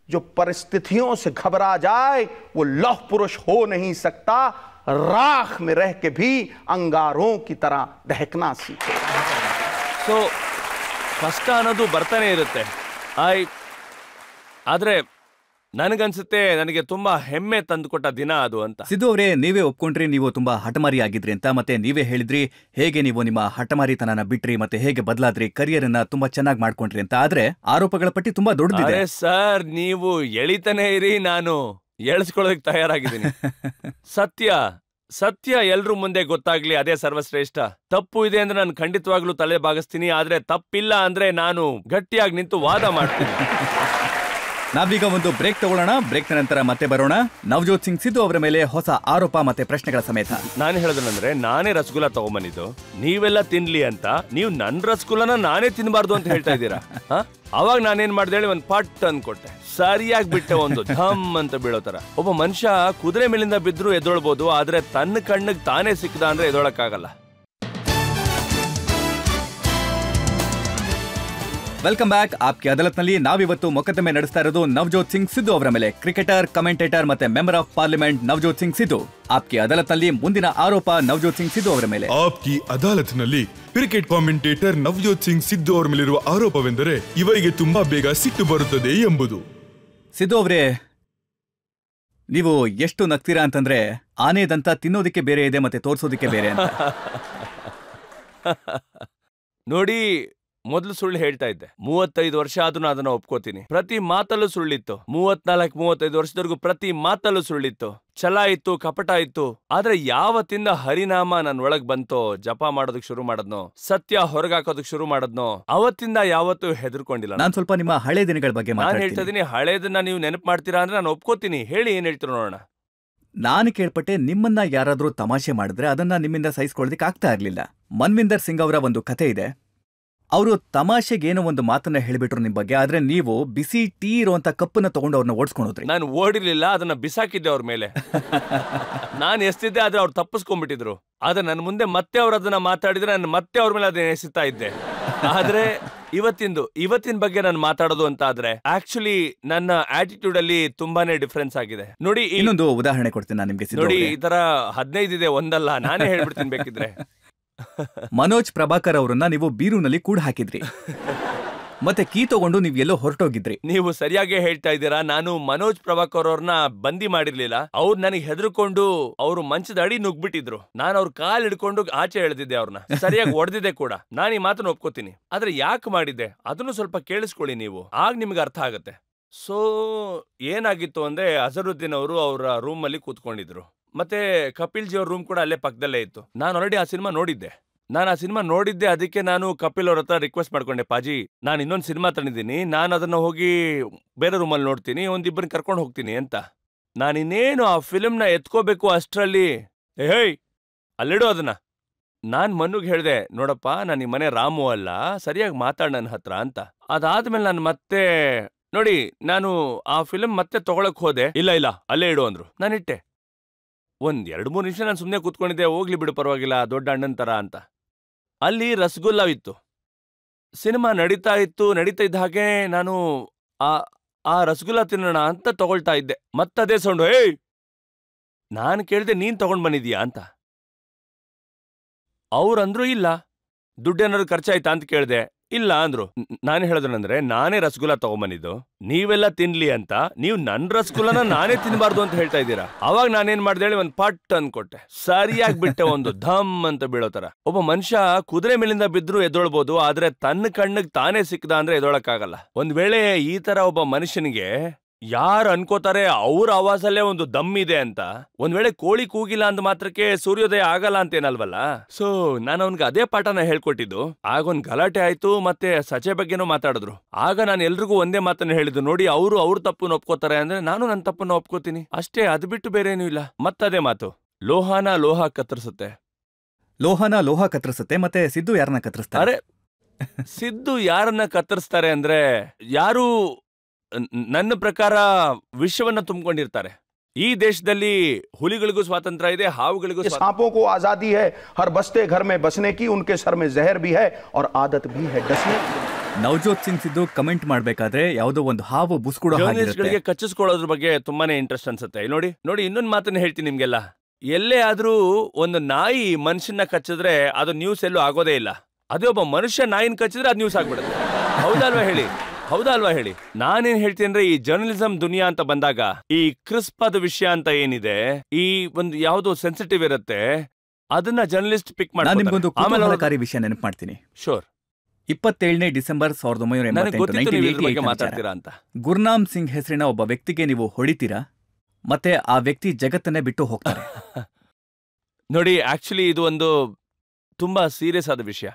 जो परिस्थितियों से घबरा जाए वो लौह पुरुष हो नहीं सकता, राख में रह के भी अंगारों की तरह दहकना सीखो. ಸೊ ಕಷ್ಟ ಅನ್ನೋದು ಬರ್ತಾನೆ ಇರುತ್ತೆ. ಆದ್ರೆ ನನಗನ್ಸುತ್ತೆ ನನಗೆ ತುಂಬಾ ಹೆಮ್ಮೆ ತಂದುಕೊಟ್ಟ ದಿನ ಅದು ಅಂತ. ಸಿದ್ದು ಅವರೇ, ನೀವೇ ಒಪ್ಕೊಂಡ್ರಿ ನೀವು ತುಂಬಾ ಹಠಮಾರಿ ಆಗಿದ್ರಿ ಅಂತ. ಮತ್ತೆ ನೀವೇ ಹೇಳಿದ್ರಿ ಹೇಗೆ ನೀವು ನಿಮ್ಮ ಹಠಮಾರಿತನನ ಬಿಟ್ರಿ, ಮತ್ತೆ ಹೇಗೆ ಬದಲಾದ್ರಿ, ಕರಿಯರ್ ಅನ್ನ ತುಂಬಾ ಚೆನ್ನಾಗಿ ಮಾಡ್ಕೊಂಡ್ರಿ ಅಂತ. ಆದ್ರೆ ಆರೋಪಗಳ ಪಟ್ಟಿ ತುಂಬಾ ದೊಡ್ಡದಿದೆ. ಸರ್, ನೀವು ಎಳಿತಾನೆ ಇರಿ, ನಾನು ಎಳಿಸ್ಕೊಳ್ಳೋದಕ್ಕೆ ತಯಾರಾಗಿದ್ದೀನಿ. ಸತ್ಯ ಎಲ್ರೂ ಮುಂದೆ ಗೊತ್ತಾಗ್ಲಿ, ಅದೇ ಸರ್ವಶ್ರೇಷ್ಠ. ತಪ್ಪು ಇದೆ ಅಂದ್ರೆ ನಾನು ಖಂಡಿತವಾಗ್ಲೂ ತಲೆ ಬಾಗಿಸ್ತೀನಿ. ಆದ್ರೆ ತಪ್ಪಿಲ್ಲ ಅಂದ್ರೆ ನಾನು ಗಟ್ಟಿಯಾಗಿ ನಿಂತು ವಾದ ಮಾಡ್ತೀನಿ. ನಾವೀಗ ಒಂದು ಬ್ರೇಕ್ ತಗೊಳ್ಳೋಣ. ಬ್ರೇಕ್ ನಂತರ ಮತ್ತೆ ಬರೋಣ. ನವಜೋತ್ ಸಿಂಗ್ ಸಿದ್ದು ಅವರ ಮೇಲೆ ಹೊಸ ಆರೋಪ ಮತ್ತೆ ಪ್ರಶ್ನೆಗಳ ಸಮೇತ. ನಾನು ಹೇಳೋದಂದ್ರೆ, ನಾನೇ ರಸಗುಲ್ಲ ತಗೊಂಬಂದಿದ್ದು, ನೀವೆಲ್ಲ ತಿನ್ಲಿ ಅಂತ. ನೀವು ನನ್ ರಸಗುಲ್ಲನ ನಾನೇ ತಿನ್ಬಾರ್ದು ಅಂತ ಹೇಳ್ತಾ ಇದ್ದೀರಾ. ಅವಾಗ ನಾನೇನ್ ಮಾಡ್ದೆ ಹೇಳಿ, ಒಂದ್ ಪಟ್ ಅನ್ಕೊಟ್ಟೆ, ಸರಿಯಾಗಿ ಬಿಟ್ಟೆ, ಒಂದು ಧಮ್ ಅಂತ ಬೀಳೋ ತರ. ಒಬ್ಬ ಮನುಷ್ಯ ಕುದುರೆ ಮೇಲಿಂದ ಬಿದ್ರು ಎದ್ದೊಳ್ಬೋದು, ಆದ್ರೆ ತನ್ನ ಕಣ್ಣಿಗೆ ತಾನೇ ಸಿಕ್ಕದ ಅಂದ್ರೆ ಎದ್ದೊಳಕ್ಕಾಗಲ್ಲ. Welcome back. ಆಪ್ಗೆ ಅದಾಲತ್ನಲ್ಲಿ ನಾವಿವತ್ತು ಮೊಕದ್ದಮೆ ನಡೆಸ್ತಾ ಇರೋದು ನವಜೋತ್ ಸಿಂಗ್ ಸಿದ್ದು ಅವರ ಮೇಲೆ. ಕ್ರಿಕೆಟರ್, ಕಮೆಂಟೇಟರ್ ಮತ್ತೆ member of parliament Navjot Singh Sidhu. ಆಪ್ಗೆ ಅದಾಲತ್ನಲ್ಲಿ ಮುಂದಿನ ಆರೋಪ ನವಜೋತ್ ಸಿಂಗ್ ಸಿದ್ದು ಅವರ ಮೇಲೆ. ಆಪ್ಕಿ ಅದಾಲತ್ನಲ್ಲಿ ಕ್ರಿಕೆಟ್ ಕಾಮೆಂಟೇಟರ್ ನವಜೋತ್ ಸಿಂಗ್ ಸಿದ್ದು ಅವರ ಮೇಲಿರುವ ಆರೋಪವೆಂದರೆ, ಇವರಿಗೆ ತುಂಬಾ ಬೇಗ ಸಿಟ್ಟು ಬರುತ್ತದೆ ಎಂಬುದು. ಸಿದ್ದು ಅವರೇ, ನೀವು ಎಷ್ಟು ನಗ್ತೀರಾ ಅಂತಂದ್ರೆ, ಆನೆದಂತ ತಿನ್ನೋದಿಕ್ಕೆ ಬೇರೆ ಇದೆ ಮತ್ತೆ ತೋರ್ಸೋದಿಕ್ಕೆ ಬೇರೆ ಅಂತ. ನೋಡಿ, ಮೊದಲು ಸುಳ್ಳು ಹೇಳ್ತಾ ಇದ್ದೆ. 35 ವರ್ಷ ಆದ್ರೂ ಅದನ್ನ ಒಪ್ಕೋತೀನಿ. ಪ್ರತಿ ಮಾತಲ್ಲೂ ಸುಳ್ಳಿತ್ತು. 34-35 ವರ್ಷದವರೆಗೂ ಪ್ರತಿ ಮಾತಲ್ಲೂ ಸುಳ್ಳಿತ್ತು. ಛಲ ಇತ್ತು, ಕಪಟ ಇತ್ತು. ಆದ್ರೆ ಯಾವತ್ತಿಂದ ಹರಿನಾಮ ನನ್ನ ಒಳಗ್ ಬಂತೋ, ಜಪ ಮಾಡೋದಕ್ ಶುರು ಮಾಡದ್ನೋ, ಸತ್ಯ ಹೊರಗಾಕೋದಕ್ ಶುರು ಮಾಡದ್ನೋ, ಅವತ್ತಿಂದ ಯಾವತ್ತೂ ಹೆದರ್ಕೊಂಡಿಲ್ಲ. ನಾನ್ ಸ್ವಲ್ಪ ನಿಮ್ಮ ಹಳೆ ದಿನಗಳ ಬಗ್ಗೆ ನಾನು ಹೇಳ್ತಾ ಇದೀನಿ. ಹಳೇದನ್ನ ನೀವು ನೆನಪು ಮಾಡ್ತೀರಾ ಅಂದ್ರೆ ನಾನು ಒಪ್ಕೋತೀನಿ. ಹೇಳಿ, ಏನ್ ಹೇಳ್ತೀರೋ ನೋಡೋಣ. ನಾನು ಕೇಳ್ಪಟ್ಟೆ, ನಿಮ್ಮನ್ನ ಯಾರಾದ್ರೂ ತಮಾಷೆ ಮಾಡಿದ್ರೆ ಅದನ್ನ ನಿಮ್ಮಿಂದ ಸಹಿಸ್ಕೊಳ್ಳೋದಕ್ಕೆ ಆಗ್ತಾ ಇರ್ಲಿಲ್ಲ. ಮನ್ವಿಂದರ್ ಸಿಂಗ್ ಅವರ ಒಂದು ಕತೆ ಇದೆ. ಅವರು ತಮಾಷೆಗೇನೋ ಒಂದು ಮಾತನ್ನ ಹೇಳಿಬಿಟ್ರು ನಿಮ್ ಬಗ್ಗೆ. ಆದ್ರೆ ನೀವು ಬಿಸಿ ಟೀ ಇರುವಂತ ಕಪ್ಪನ್ನ ತಗೊಂಡು ಅವ್ರನ್ನ ಓಡಿಸ್ಕೊಂಡ್ರಿ. ನಾನು ಓಡಿರ್ಲಿಲ್ಲ, ಅದನ್ನ ಬಿಸಾಕಿದ್ದೆ ಅವ್ರ ಮೇಲೆ. ನಾನು ಎಸ್ತಿದ್ದೆ, ಆದ್ರೆ ಅವ್ರು ತಪ್ಪಿಸ್ಕೊಂಡ್ಬಿಟ್ಟಿದ್ರು. ಆದ್ರೆ ನನ್ನ ಮುಂದೆ ಮತ್ತೆ ಅವ್ರ ಅದನ್ನ ಮಾತಾಡಿದ್ರೆ ನಾನು ಮತ್ತೆ ಅವ್ರ ಮೇಲೆ ಅದನ್ನ ಎಸಿತಾ ಇದ್ದೆ. ಆದ್ರೆ ಇವತ್ತಿನ ಬಗ್ಗೆ ನಾನು ಮಾತಾಡೋದು ಅಂತ ಆದ್ರೆ, ಆಕ್ಚುಲಿ ನನ್ನ ಆಟಿಟ್ಯೂಡ್ ಅಲ್ಲಿ ತುಂಬಾನೇ ಡಿಫ್ರೆನ್ಸ್ ಆಗಿದೆ. ನೋಡಿ, ಇನ್ನೊಂದು ಉದಾಹರಣೆ ಕೊಡ್ತೀನಿ ನಾನು ನಿಮ್ಗೆ. ನೋಡಿ, ಈ ತರ 15 ಇದೆ, ಒಂದಲ್ಲ. ನಾನೇ ಹೇಳ್ಬಿಡ್ತೀನಿ ಬೇಕಿದ್ರೆ. ಮನೋಜ್ ಪ್ರಭಾಕರ್ ಅವರನ್ನ ನೀವು ಬೀರೂನಲ್ಲಿ ಕೂಡ ಹಾಕಿದ್ರಿ. ಮತ್ತೆ ಕೀ ತಗೊಂಡು ನೀವು ಎಲ್ಲೋ ಹೊರಟೋಗಿದ್ರಿ. ನೀವು ಸರಿಯಾಗಿ ಹೇಳ್ತಾ ಇದ್ದೀರಾ. ನಾನು ಮನೋಜ್ ಪ್ರಭಾಕರ್ ಅವ್ರನ್ನ ಬಂದಿ ಮಾಡಿರ್ಲಿಲ್ಲ. ಅವ್ರು ನನಗೆ ಹೆದರ್ಕೊಂಡು ಅವ್ರು ಮಂಚದ ಅಡಿ ನುಗ್ಬಿಟ್ಟಿದ್ರು. ನಾನು ಅವ್ರ ಕಾಲ್ ಹಿಡ್ಕೊಂಡು ಆಚೆ ಎಳೆದಿದ್ದೆ, ಅವ್ರನ್ನ ಸರಿಯಾಗಿ ಹೊಡೆದಿದ್ದೆ ಕೂಡ. ನಾನು ಈ ಮಾತನ್ನ ಒಪ್ಕೋತೀನಿ. ಆದ್ರೆ ಯಾಕೆ ಮಾಡಿದ್ದೆ ಅದನ್ನು ಸ್ವಲ್ಪ ಕೇಳಿಸ್ಕೊಳ್ಳಿ ನೀವು, ಆಗ ನಿಮ್ಗೆ ಅರ್ಥ ಆಗತ್ತೆ. ಸೊ ಏನಾಗಿತ್ತು ಅಂದ್ರೆ, ಅಜರುದ್ದೀನ್ ಅವರು ಅವರ ರೂಮ್ ಅಲ್ಲಿ ಕೂತ್ಕೊಂಡಿದ್ರು. ಮತ್ತೆ ಕಪಿಲ್ ಜಿ ಅವ್ರ ರೂಮ್ ಕೂಡ ಅಲ್ಲೇ ಪಕ್ಕದಲ್ಲೇ ಇತ್ತು. ನಾನು ಆಲ್ರೆಡಿ ಆ ಸಿನಿಮಾ ನೋಡಿದ್ದೆ. ಅದಕ್ಕೆ ನಾನು ಕಪಿಲ್ ಅವ್ರ ಹತ್ರ ರಿಕ್ವೆಸ್ಟ್ ಮಾಡ್ಕೊಂಡೆ, ಪಾಜಿ ನಾನು ಇನ್ನೊಂದು ಸಿನಿಮಾ ತಂದಿದ್ದೀನಿ, ನಾನು ಅದನ್ನ ಹೋಗಿ ಬೇರೆ ರೂಮಲ್ಲಿ ನೋಡ್ತೀನಿ, ಒಂದಿಬ್ಬರನ್ನ ಕರ್ಕೊಂಡು ಹೋಗ್ತೀನಿ ಅಂತ. ನಾನಿನ್ನೇನು ಆ ಫಿಲ್ಮ್ನ ಎತ್ಕೋಬೇಕು ಅಷ್ಟರಲ್ಲಿ, ಹೇಯ್ ಅಲ್ಲಿಡೋ ಅದನ್ನ, ನಾನ್ ಮನ್ನುಗ್ ಹೇಳ್ದೆ, ನೋಡಪ್ಪ ನಾನು ಈ ಮನೆ ರಾಮು ಅಲ್ಲ, ಸರಿಯಾಗಿ ಮಾತಾಡ್ ನನ್ನ ಹತ್ರ ಅಂತ. ಅದಾದ್ಮೇಲೆ ನಾನು ಮತ್ತೆ ನೋಡಿ ನಾನು ಆ ಫಿಲ್ಮ್ ಮತ್ತೆ ತಗೊಳಕ್ ಹೋದೆ. ಇಲ್ಲ ಇಲ್ಲ ಅಲ್ಲೇ ಇಡು ಅಂದ್ರು. ನಾನಿಟ್ಟೆ. ಒಂದ್ 2-3 ನಿಮಿಷ ನಾನು ಸುಮ್ಮನೆ ಕೂತ್ಕೊಂಡಿದ್ದೆ, ಹೋಗ್ಲಿ ಬಿಡು ಪರವಾಗಿಲ್ಲ, ದೊಡ್ಡ ಅಣ್ಣನ್ ತರ ಅಂತ. ಅಲ್ಲಿ ರಸಗುಲ್ಲ ಇತ್ತು. ಸಿನಿಮಾ ನಡೀತಾ ಇದ್ದ ಹಾಗೆ ನಾನು ಆ ರಸಗುಲ್ಲ ತಿನ್ನೋಣ ಅಂತ ತಗೊಳ್ತಾ ಇದ್ದೆ. ಮತ್ತದೇ ಸೌಂಡು, ಏಯ್! ನಾನು ಕೇಳಿದೆ, ನೀನ್ ತಗೊಂಡ್ ಬಂದಿದ್ಯಾ ಅಂತ. ಅವ್ರಂದ್ರು ಇಲ್ಲ. ದುಡ್ಡೇನಾದ್ರು ಖರ್ಚಾಯ್ತಾ ಅಂತ ಕೇಳಿದೆ. ಇಲ್ಲ ಅಂದ್ರು. ನಾನು ಹೇಳಿದ್ರಂದ್ರೆ, ನಾನೇ ರಸಗುಲ್ಲ ತಗೊಂಬಂದಿದ್ದು, ನೀವೆಲ್ಲ ತಿನ್ಲಿ ಅಂತ. ನೀವು ನನ್ ರಸಗುಲ್ಲನ ನಾನೇ ತಿನ್ಬಾರ್ದು ಅಂತ ಹೇಳ್ತಾ ಇದ್ದೀರಾ. ಅವಾಗ ನಾನೇನ್ ಮಾಡ್ದೆ ಹೇಳಿ, ಒಂದ್ ಪಟ್ ಅನ್ಕೊಟ್ಟೆ. ಸರಿಯಾಗಿ ಬಿಟ್ಟೆ, ಒಂದು ಧಮ್ ಅಂತ ಬೀಳೋ ತರ. ಒಬ್ಬ ಮನುಷ್ಯ ಕುದುರೆ ಮೇಲಿಂದ ಬಿದ್ರು ಎದ್ದೊಳ್ಬೋದು, ಆದ್ರೆ ತನ್ನ ಕಣ್ಣಿಗೆ ತಾನೇ ಸಿಕ್ಕದ ಅಂದ್ರೆ ಎದ್ದೊಳಕ್ಕಾಗಲ್ಲ. ಒಂದ್ ವೇಳೆ ಈ ತರ ಒಬ್ಬ ಮನುಷ್ಯನಿಗೆ ಯಾರು ಅನ್ಕೋತಾರೆ ಅವ್ರ ಆವಾಜಲ್ಲೇ ಒಂದು ದಮ್ ಇದೆ ಅಂತ, ಒಂದ್ ವೇಳೆ ಕೋಳಿ ಕೂಗಿಲ್ಲ ಅಂದ ಮಾತ್ರಕ್ಕೆ ಸೂರ್ಯೋದಯ ಆಗಲ್ಲ ಅಂತೇನಲ್ವಲ್ಲ. ಸೊ ನಾನು ಅವನ್ಗೆ ಅದೇ ಪಾಠನ ಹೇಳ್ಕೊಟ್ಟಿದ್ದು. ಆಗೊಂದ್ ಗಲಾಟೆ ಆಯ್ತು, ಮತ್ತೆ ಸಚೆ ಬಗ್ಗೆನೂ ಮಾತಾಡಿದ್ರು. ಆಗ ನಾನು ಎಲ್ರಿಗೂ ಒಂದೇ ಮಾತನ್ನ ಹೇಳಿದ್ದು, ನೋಡಿ ಅವರು ಅವ್ರ ತಪ್ಪನ್ನು ಒಪ್ಕೋತಾರೆ ಅಂದ್ರೆ ನಾನು ನನ್ನ ತಪ್ಪನ್ನು ಒಪ್ಕೋತೀನಿ ಅಷ್ಟೇ, ಅದು ಬಿಟ್ಟು ಬೇರೆ ಏನೂ ಇಲ್ಲ. ಮತ್ತದೇ ಮಾತು, ಲೋಹನ ಲೋಹ ಕತ್ತರಿಸುತ್ತೆ. ಲೋಹನ ಲೋಹ ಕತ್ತರಿಸುತ್ತೆ. ಮತ್ತೆ ಸಿದ್ದು ಯಾರನ್ನ ಕತ್ತರಿಸ್ತಾರೆ? ಸಿದ್ದು ಯಾರನ್ನ ಕತ್ತರಿಸ್ತಾರೆ ಅಂದ್ರೆ, ಯಾರು ನನ್ನ ಪ್ರಕಾರ ವಿಶ್ವವನ್ನ ತುಂಬಿಕೊಂಡಿರ್ತಾರೆ. ಈ ದೇಶದಲ್ಲಿ ಹುಲಿಗಳಿಗೂ ಸ್ವಾತಂತ್ರ್ಯ ಇದೆ, ಹಾವುಗಳಿಗೂ. सांपों को आजादी है हर बस्ते घर में बसने की, उनके सर में जहर भी है और आदत भी है डसने की. ನವಜೋತ್ ಸಿಂಗ್ ಸಿದ್ದು ಕಮೆಂಟ್ ಮಾಡ್ಬೇಕಾದ್ರೆ ಯಾವುದೋ ಒಂದು ಹಾವು ಬುಸ್ಕುಡೋ ಜರ್ನಲಿಸ್ಟ್ಗಳಿಗೆ ಕಚ್ಚಿಸ್ಕೊಳ್ಳೋದ್ರ ಬಗ್ಗೆ ತುಂಬಾನೇ ಇಂಟ್ರೆಸ್ಟ್ ಅನ್ಸುತ್ತೆ. ನೋಡಿ ನೋಡಿ ಇನ್ನೊಂದು ಮಾತನ್ನ ಹೇಳ್ತೀನಿ ನಿಮ್ಗೆಲ್ಲ. ಎಲ್ಲೇ ಆದ್ರೂ ಒಂದು ನಾಯಿ ಮನುಷ್ಯನ ಕಚ್ಚಿದ್ರೆ ಅದು ನ್ಯೂಸ್ ಎಲ್ಲೂ ಆಗೋದೇ ಇಲ್ಲ. ಅದೇ ಒಬ್ಬ ಮನುಷ್ಯ ನಾಯಿನ ಕಚ್ಚಿದ್ರೆ ಅದು ನ್ಯೂಸ್ ಆಗ್ಬಿಡುತ್ತೆ. ಹೌದಲ್ವಾ ಹೇಳಿ? ಹೌದಲ್ವಾ ಹೇಳಿ? ನಾನೇನ್ ಹೇಳ್ತೀನಿ ಅಂದ್ರೆ, ಈ ಜರ್ನಲಿಸಂ ದುನಿಯಾ ಅಂತ ಬಂದಾಗ ಈ ಕ್ರಿಸ್ಪ್ ಆದ ವಿಷಯ ಅಂತ ಏನಿದೆ, ಈ ಒಂದು ಯಾವ್ದೋ ಸೆನ್ಸಿಟಿವ್ ಇರುತ್ತೆ, ಅದನ್ನ ಜರ್ನಲಿಸ್ಟ್ ಪಿಕ್ ಮಾಡ್ತಾರೆ. ನಿಮ್ಗೊಂದು ಕುತೂಹಲಕಾರಿ ವಿಷಯ ನೆನಪು ಮಾಡ್ತೀನಿ. ಶೋರ್. 27 ಡಿಸೆಂಬರ್ 1988 ಮಾತಾಡ್ತೀರಾ ಅಂತ. ಗುರ್ನಾಮ್ ಸಿಂಗ್ ಹೆಸರಿನ ಒಬ್ಬ ವ್ಯಕ್ತಿಗೆ ನೀವು ಹೊಡಿತೀರಾ, ಮತ್ತೆ ಆ ವ್ಯಕ್ತಿ ಜಗತ್ತನ್ನೇ ಬಿಟ್ಟು ಹೋಗ್ತಾರೆ. ನೋಡಿ, ಆಕ್ಚುಲಿ ಇದು ಒಂದು ತುಂಬಾ ಸೀರಿಯಸ್ ಆದ ವಿಷಯ.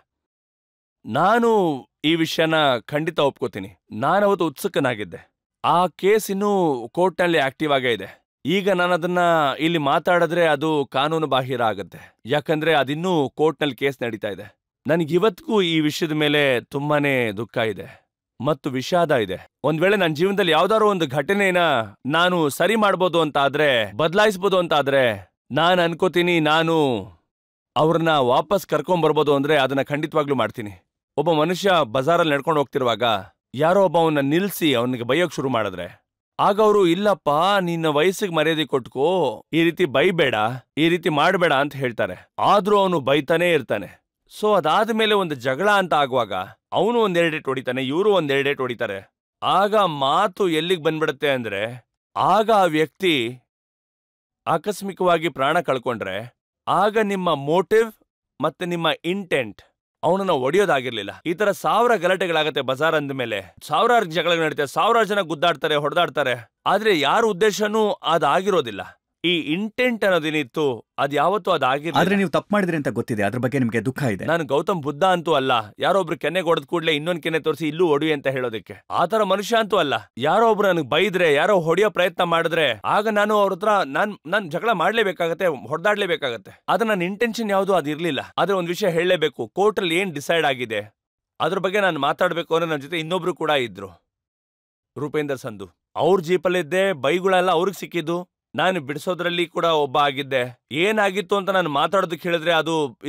ನಾನು ಈ ವಿಷಯನ ಖಂಡಿತ ಒಪ್ಕೋತೀನಿ. ನಾನವತ್ತು ಉತ್ಸುಕನಾಗಿದ್ದೆ. ಆ ಕೇಸ್ ಇನ್ನೂ ಕೋರ್ಟ್ನಲ್ಲಿ ಆಕ್ಟಿವ್ ಆಗೇ ಇದೆ. ಈಗ ನಾನು ಅದನ್ನ ಇಲ್ಲಿ ಮಾತಾಡಿದ್ರೆ ಅದು ಕಾನೂನು ಬಾಹಿರ ಆಗುತ್ತೆ, ಯಾಕಂದ್ರೆ ಅದಿನ್ನೂ ಕೋರ್ಟ್ನಲ್ಲಿ ಕೇಸ್ ನಡೀತಾ ಇದೆ. ನನಗಿವತ್ತಿಗೂ ಈ ವಿಷಯದ ಮೇಲೆ ತುಂಬಾನೇ ದುಃಖ ಇದೆ ಮತ್ತು ವಿಷಾದ ಇದೆ. ಒಂದ್ ವೇಳೆ ನನ್ನ ಜೀವನದಲ್ಲಿ ಯಾವ್ದಾದ್ರು ಒಂದು ಘಟನೆನ ನಾನು ಸರಿ ಮಾಡ್ಬೋದು ಅಂತ ಆದ್ರೆ, ಬದಲಾಯಿಸ್ಬೋದು ಅಂತ ಆದ್ರೆ, ನಾನು ಅನ್ಕೋತೀನಿ ನಾನು ಅವ್ರನ್ನ ವಾಪಸ್ ಕರ್ಕೊಂಡ್ಬರ್ಬೋದು ಅಂದ್ರೆ ಅದನ್ನ ಖಂಡಿತವಾಗ್ಲೂ ಮಾಡ್ತೀನಿ. ಒಬ್ಬ ಮನುಷ್ಯ ಬಜಾರಲ್ಲಿ ನಡ್ಕೊಂಡು ಹೋಗ್ತಿರುವಾಗ ಯಾರೋ ಒಬ್ಬ ಅವನ್ನ ನಿಲ್ಸಿ ಅವನಿಗೆ ಬೈಯೋಕ್ ಶುರು ಮಾಡಿದ್ರೆ, ಆಗ ಅವರು, ಇಲ್ಲಪ್ಪ ನಿನ್ನ ವಯಸ್ಸಿಗೆ ಮರ್ಯಾದೆ ಕೊಟ್ಕೋ, ಈ ರೀತಿ ಬೈಬೇಡ, ಈ ರೀತಿ ಮಾಡಬೇಡ ಅಂತ ಹೇಳ್ತಾರೆ. ಆದ್ರೂ ಅವನು ಬೈತಾನೇ ಇರ್ತಾನೆ. ಸೊ ಅದಾದ್ಮೇಲೆ ಒಂದು ಜಗಳ ಅಂತ ಆಗುವಾಗ ಅವನು ಒಂದೆರಡೇಟ್ ಹೊಡಿತಾನೆ, ಇವರು ಒಂದೆರಡೇಟ್ ಹೊಡಿತಾರೆ. ಆಗ ಮಾತು ಎಲ್ಲಿಗೆ ಬಂದ್ಬಿಡುತ್ತೆ ಅಂದ್ರೆ, ಆಗ ಆ ವ್ಯಕ್ತಿ ಆಕಸ್ಮಿಕವಾಗಿ ಪ್ರಾಣ ಕಳ್ಕೊಂಡ್ರೆ ಆಗ ನಿಮ್ಮ ಮೋಟಿವ್ ಮತ್ತೆ ನಿಮ್ಮ ಇಂಟೆಂಟ್ ಅವನನ್ನ ಒಡೆಯೋದಾಗಿರ್ಲಿಲ್ಲ. ಈ ತರ 1000 ಗಲಾಟೆಗಳಾಗತ್ತೆ ಬಜಾರ್ ಅಂದ ಮೇಲೆ, 1000 ಜಗಳ ನಡೀತೆ, 1000 ಜನ ಗುದ್ದಾಡ್ತಾರೆ, ಹೊಡೆದಾಡ್ತಾರೆ. ಆದ್ರೆ ಯಾರ ಉದ್ದೇಶನೂ ಅದಾಗಿರೋದಿಲ್ಲ. ಈ ಇಂಟೆಂಟ್ ಅನ್ನೋದೇನಿತ್ತು ಅದ್ ಯಾವತ್ತೂ ಅದಾಗಿರ್ಲಿಲ್ಲ. ಆದ್ರೆ ನೀವು ತಪ್ಪು ಮಾಡಿದ್ರಿ ಅಂತ ಗೊತ್ತಿದೆ, ಅದ್ರ ಬಗ್ಗೆ ನಿಮ್ಗೆ ದುಃಖ ಇದೆ. ನಾನು ಗೌತಮ್ ಬುದ್ಧ ಅಂತೂ ಅಲ್ಲ, ಯಾರೋ ಒಬ್ರು ಕೆನ್ನೆಗೆ ಹೊಡೆದ್ ಕೂಡ್ಲೆ ಇನ್ನೊಂದ್ ಕೆನ್ನೆ ತೋರಿಸಿ ಇಲ್ಲೂ ಹೊಡಿ ಅಂತ ಹೇಳೋದಕ್ಕೆ. ಆತರ ಮನುಷ್ಯ ಅಂತೂ ಅಲ್ಲ. ಯಾರೋ ಒಬ್ರು ನನಗೆ ಬೈದ್ರೆ, ಯಾರೋ ಹೊಡೆಯೋ ಪ್ರಯತ್ನ ಮಾಡಿದ್ರೆ ಆಗ ನಾನು ಅವ್ರ ಹತ್ರ ನಾನ್ ಜಗಳ ಮಾಡ್ಲೇಬೇಕಾಗತ್ತೆ, ಹೊಡೆದಾಡ್ಲೇಬೇಕಾಗತ್ತೆ. ಆದ್ರೆ ನನ್ನ ಇಂಟೆನ್ಷನ್ ಯಾವ್ದು ಅದಿರ್ಲಿಲ್ಲ. ಆದ್ರೆ ಒಂದ್ ವಿಷಯ ಹೇಳಲೇಬೇಕು, ಕೋರ್ಟ್ ಅಲ್ಲಿ ಏನ್ ಡಿಸೈಡ್ ಆಗಿದೆ ಅದ್ರ ಬಗ್ಗೆ ನಾನು ಮಾತಾಡ್ಬೇಕು ಅಂದ್ರೆ ನನ್ನ ಜೊತೆ ಇನ್ನೊಬ್ರು ಕೂಡ ಇದ್ರು, ರೂಪೇಂದರ್ ಸಂಧು. ಅವ್ರ ಜೀಪಲ್ಲಿದ್ದೆ, ಬೈಗಳೆಲ್ಲ ಅವ್ರಿಗೆ ಸಿಕ್ಕಿದ್ದು, ನಾನು ಬಿಡಿಸೋದ್ರಲ್ಲಿ ಕೂಡ ಒಬ್ಬ ಆಗಿದ್ದೆ. ಏನಾಗಿತ್ತು ಅಂತ ನಾನು ಮಾತಾಡೋದಕ್ಕೆ ಹೇಳಿದ್ರೆ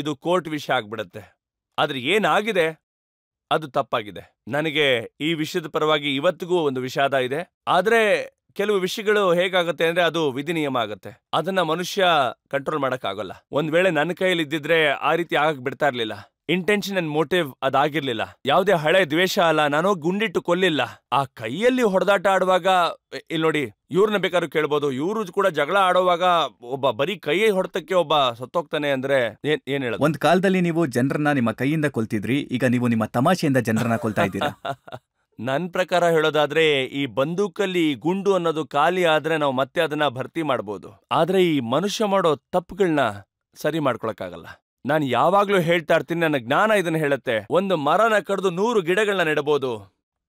ಇದು ಕೋರ್ಟ್ ವಿಷಯ ಆಗ್ಬಿಡತ್ತೆ. ಆದ್ರೆ ಏನಾಗಿದೆ ಅದು ತಪ್ಪಾಗಿದೆ. ನನಗೆ ಈ ವಿಷಯದ ಪರವಾಗಿ ಇವತ್ತಿಗೂ ಒಂದು ವಿಷಾದ ಇದೆ. ಆದ್ರೆ ಕೆಲವು ವಿಷಯಗಳು ಹೇಗಾಗತ್ತೆ ಅಂದ್ರೆ ಅದು ವಿಧಿ ನಿಯಮ ಆಗತ್ತೆ, ಅದನ್ನ ಮನುಷ್ಯ ಕಂಟ್ರೋಲ್ ಮಾಡಕ್ ಆಗಲ್ಲ. ಒಂದ್ ವೇಳೆ ನನ್ನ ಕೈಯಲ್ಲಿ ಇದ್ದಿದ್ರೆ ಆ ರೀತಿ ಆಗಕ್ ಬಿಡ್ತಾ ಇರ್ಲಿಲ್ಲ. ಇಂಟೆನ್ಷನ್ ಅಂಡ್ ಮೋಟಿವ್ ಅದಾಗಿರ್ಲಿಲ್ಲ. ಯಾವುದೇ ಹಳೆ ದ್ವೇಷ ಅಲ್ಲ, ನಾನು ಗುಂಡಿಟ್ಟು ಕೊಲ್ಲಿಲ್ಲ. ಆ ಕೈಯಲ್ಲಿ ಹೊಡೆದಾಟ ಆಡುವಾಗ ಇಲ್ಲಿ ನೋಡಿ, ಇವ್ರನ್ನ ಬೇಕಾದ್ರೂ ಕೇಳ್ಬೋದು, ಇವ್ರು ಕೂಡ ಜಗಳ ಆಡುವಾಗ ಒಬ್ಬ ಬರೀ ಕೈ ಹೊಡೆತಕ್ಕೆ ಒಬ್ಬ ಸತ್ತೋಗ್ತಾನೆ ಅಂದ್ರೆ ಏನ್ ಹೇಳೋದು? ಒಂದ್ ಕಾಲದಲ್ಲಿ ನೀವು ಜನರನ್ನ ನಿಮ್ಮ ಕೈಯಿಂದ ಕೊಲ್ತಿದ್ರಿ, ಈಗ ನೀವು ನಿಮ್ಮ ತಮಾಷೆಯಿಂದ ಜನರನ್ನ ಕೊಲ್ತಾ ಇದ್ದೀರಾ. ನನ್ ಪ್ರಕಾರ ಹೇಳೋದಾದ್ರೆ, ಈ ಬಂದೂಕಲ್ಲಿ ಗುಂಡು ಅನ್ನೋದು ಖಾಲಿ ಆದ್ರೆ ನಾವು ಮತ್ತೆ ಅದನ್ನ ಭರ್ತಿ ಮಾಡ್ಬೋದು. ಆದ್ರೆ ಈ ಮನುಷ್ಯ ಮಾಡೋ ತಪ್ಪುಗಳನ್ನ ಸರಿ ಮಾಡ್ಕೊಳಕ್ಕಾಗಲ್ಲ. ನಾನು ಯಾವಾಗ್ಲೂ ಹೇಳ್ತಾ ಇರ್ತೀನಿ, ನನ್ನ ಜ್ಞಾನ ಇದನ್ನ ಹೇಳುತ್ತೆ, ಒಂದು ಮರನ ಕಡ್ದು 100 ಗಿಡಗಳನ್ನ ನೆಡಬಹುದು,